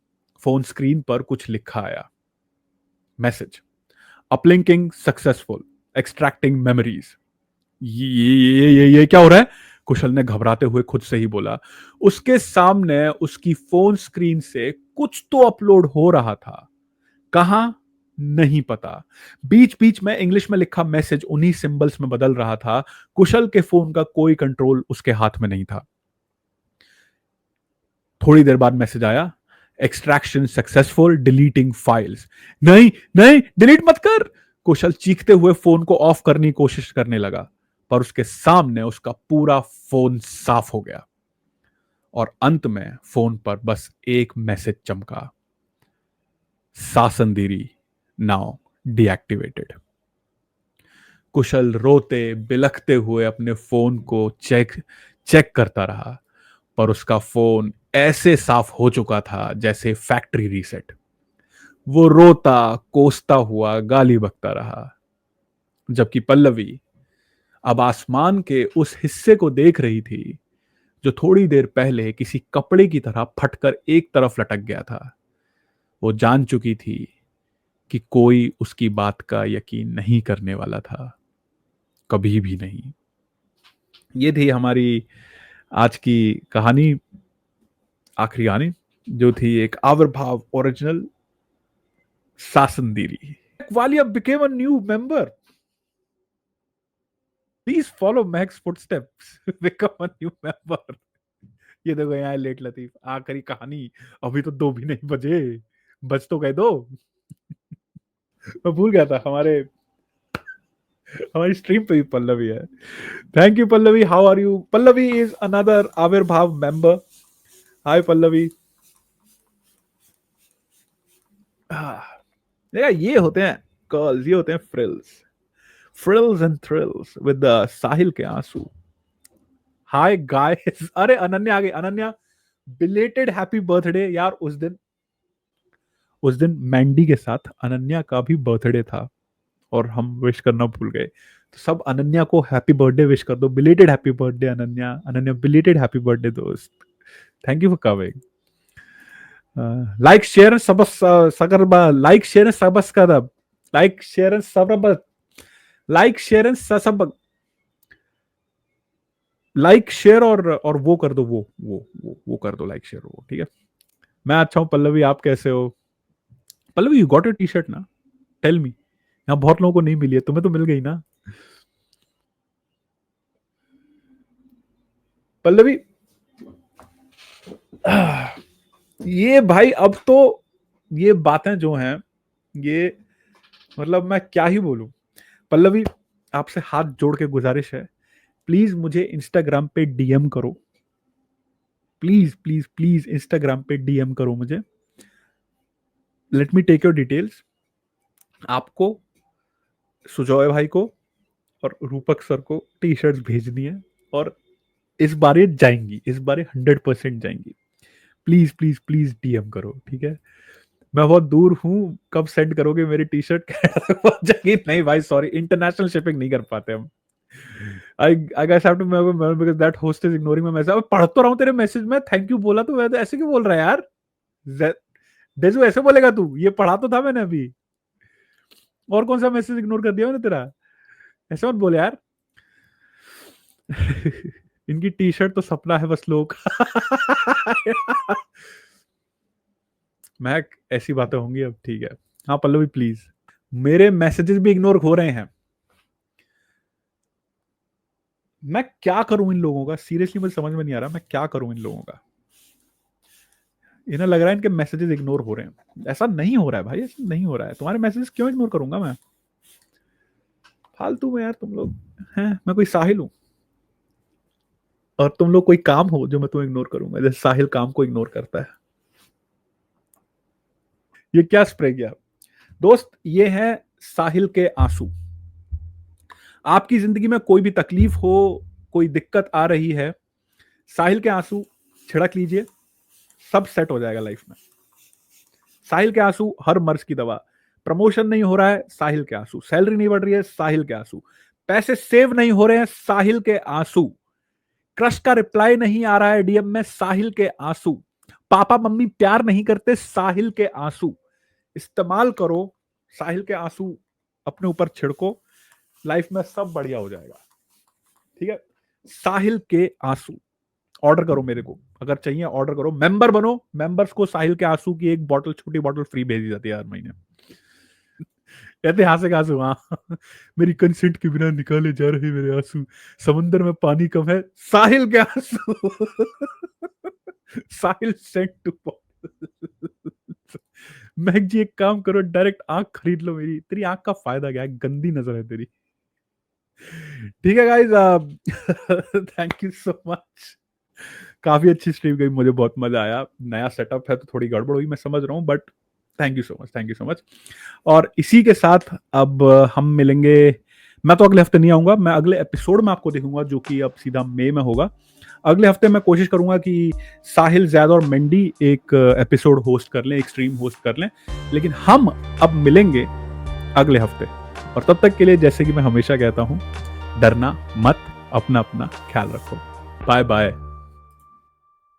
फोन स्क्रीन पर कुछ लिखा आया। Message, uplinking successful, extracting memories. ये क्या हो रहा है? कुशल ने घबराते हुए खुद से ही बोला। उसके सामने उसकी फोन स्क्रीन से कुछ तो अपलोड हो रहा था, कहां नहीं पता। बीच बीच में इंग्लिश में लिखा मैसेज उन्हीं सिंबल्स में बदल रहा था। कुशल के फोन का कोई कंट्रोल उसके हाथ में नहीं था। थोड़ी देर बाद मैसेज आया, एक्सट्रैक्शन सक्सेसफुल, डिलीटिंग फाइल्स। नहीं नहीं, डिलीट मत कर। कुशल चीखते हुए फोन को ऑफ करने की कोशिश करने लगा, पर उसके सामने उसका पूरा फोन साफ हो गया और अंत में फोन पर बस एक मैसेज चमका, सासंदीरी नाउ डीएक्टिवेटेड। कुशल रोते बिलखते हुए अपने फोन को चेक चेक करता रहा, पर उसका फोन ऐसे साफ हो चुका था जैसे फैक्ट्री रीसेट। वो रोता कोसता हुआ गाली बकता रहा, जबकि पल्लवी अब आसमान के उस हिस्से को देख रही थी जो थोड़ी देर पहले किसी कपड़े की तरह फटकर एक तरफ लटक गया था। वो जान चुकी थी कि कोई उसकी बात का यकीन नहीं करने वाला था, कभी भी नहीं। ये थी हमारी आज की कहानी, आखिरी कहानी, जो थी एक आविर्भाव ओरिजिनल, सासंदीरी। Walia became a new member. Please follow Max footsteps, become a new member. ये देखो यहाँ लेट लतीफ, आखिरी कहानी। अभी तो 2 भी नहीं बजे, बज तो गए 2। मैं भूल गया था हमारी स्ट्रीम पे भी पल्लवी है। Thank you Pallavi, how are you? Pallavi is another Aavirbhav member. Hi Pallavi. देखा, ये होते हैं कर्ल्स, ये होते हैं frills and thrills with Sahil के आंसू। हाय गाइस, अरे अनन्या आ गई। अनन्या, बिलेटेड हैप्पी बर्थडे यार। उस दिन मैंडी के साथ अनन्या का भी बर्थडे था और हम विश करना भूल गए। तो सब अनन्या को हैप्पी बर्थडे विश कर दो। Belated happy birthday Ananya. Ananya, belated happy birthday दोस्त। Thank you for coming. Like share subscribe, like share subscribe, like share सबब, like share sub, like share और वो कर दो, वो कर दो, लाइक शेयर वो, ठीक है। मैं अच्छा हूँ पल्लवी, आप कैसे हो? Pallavi, you got your T shirt ना? Tell me. यहाँ बहुत लोगों को नहीं मिली है, तुम्हें तो मिल गई ना पल्लवी? ये भाई, अब तो ये बातें जो हैं, ये मतलब मैं क्या ही बोलूं। पल्लवी, आपसे हाथ जोड़ के गुजारिश है, प्लीज मुझे इंस्टाग्राम पे डीएम करो। प्लीज प्लीज प्लीज इंस्टाग्राम पे डीएम करो मुझे। Let me take your details. आपको, सुजॉय भाई को और रूपक सर को टी शर्ट्स भेजनी है, और इस बार ये जाएंगी, इस बार ये 100% जाएंगी। प्लीज प्लीज प्लीज डीएम करो, ठीक है। मैं बहुत दूर हूं, कब सेंड करोगे मेरी टी शर्ट? पहुंच जाएगी? नहीं भाई, सॉरी, इंटरनेशनल शिपिंग नहीं कर पाते हम। I guess have to because that host is ignoring my message. अब पढ़ तो रहा हूं तेरे मैसेज में, थैंक यू बोला तो, मैं तो ऐसे क्यों बोल रहा है यार? डेजू, ऐसे बोलेगा तू? ये पढ़ा तो था मैंने अभी। और कौन सा मैसेज इग्नोर कर दिया मैंने तेरा? ऐसे मत बोल यार। इनकी टी शर्ट तो सपना है बस लोग। मैं, ऐसी बातें होंगी अब, ठीक है। हाँ पल्लवी प्लीज, मेरे मैसेजेस भी इग्नोर हो रहे हैं। मैं क्या करूं इन लोगों का? सीरियसली मुझे समझ में नहीं आ रहा, मैं क्या करूं इन लोगों का। इन्हें लग रहा है इनके मैसेजेस इग्नोर हो रहे हैं। ऐसा नहीं हो रहा है भाई, ऐसा नहीं हो रहा है। तुम्हारे मैसेजेस क्यों इग्नोर करूंगा मैं? फालतू में यार तुम लोग हैं। मैं कोई साहिल हूं? और तुम लोग कोई काम हो जो मैं तुम्हें इग्नोर करूंगा, जैसे साहिल काम को इग्नोर करता है। ये क्या स्प्रे किया दोस्त? ये है साहिल के आंसू। आपकी जिंदगी में कोई भी तकलीफ हो, कोई दिक्कत आ रही है, साहिल के आंसू छिड़क लीजिए, सब सेट हो जाएगा लाइफ में। साहिल के आंसू हर मर्ज की दवा। प्रमोशन नहीं हो रहा है, साहिल के आंसू। सैलरी नहीं बढ़ रही है, साहिल के आंसू। पैसे सेव नहीं हो रहे हैं, साहिल के आंसू। क्रश का रिप्लाई नहीं आ रहा है डीएम में, साहिल के आंसू। पापा मम्मी प्यार नहीं करते, साहिल के आंसू। इस्तेमाल करो साहिल के आंसू, अपने ऊपर छिड़को, लाइफ में सब बढ़िया हो जाएगा। ठीक है, साहिल के आंसू ऑर्डर करो मेरे को, अगर चाहिए ऑर्डर करो, मेंबर बनो। मेंबर्स को साहिल के आंसू की एक बॉटल, छोटी बॉटल फ्री भेजी जाती है हर महीने। ऐतिहासिक आंसू, हाँ। मेरी कंसेंट के बिना निकाले जा रहे मेरे आंसू, समंदर में पानी कम है, साहिल के आंसू। साहिल सेंट टू महक जी, एक काम करो, डायरेक्ट आंख खरीद लो मेरी। तेरी आंख का फायदा क्या है, गंदी नजर है तेरी। ठीक है guys, thank you so much. काफी अच्छी स्ट्रीम गई, मुझे बहुत मजा आया। नया सेटअप है तो थोड़ी गड़बड़ हुई, मैं समझ रहा हूँ, but thank you so much, thank you so much. और इसी के साथ अब हम मिलेंगे। मैं तो अगले हफ्ते नहीं आऊंगा, मैं अगले एपिसोड में आपको देखूंगा, जो कि अब सीधा मई में होगा। अगले हफ्ते मैं कोशिश करूंगा कि साहिल, जैद और मेंडी एक एपिसोड होस्ट कर लें, एक स्ट्रीम होस्ट कर लें। लेकिन हम अब मिलेंगे अगले हफ्ते, और तब तक के लिए जैसे कि मैं हमेशा कहता हूं, डरना मत, अपना अपना ख्याल रखो। Bye bye.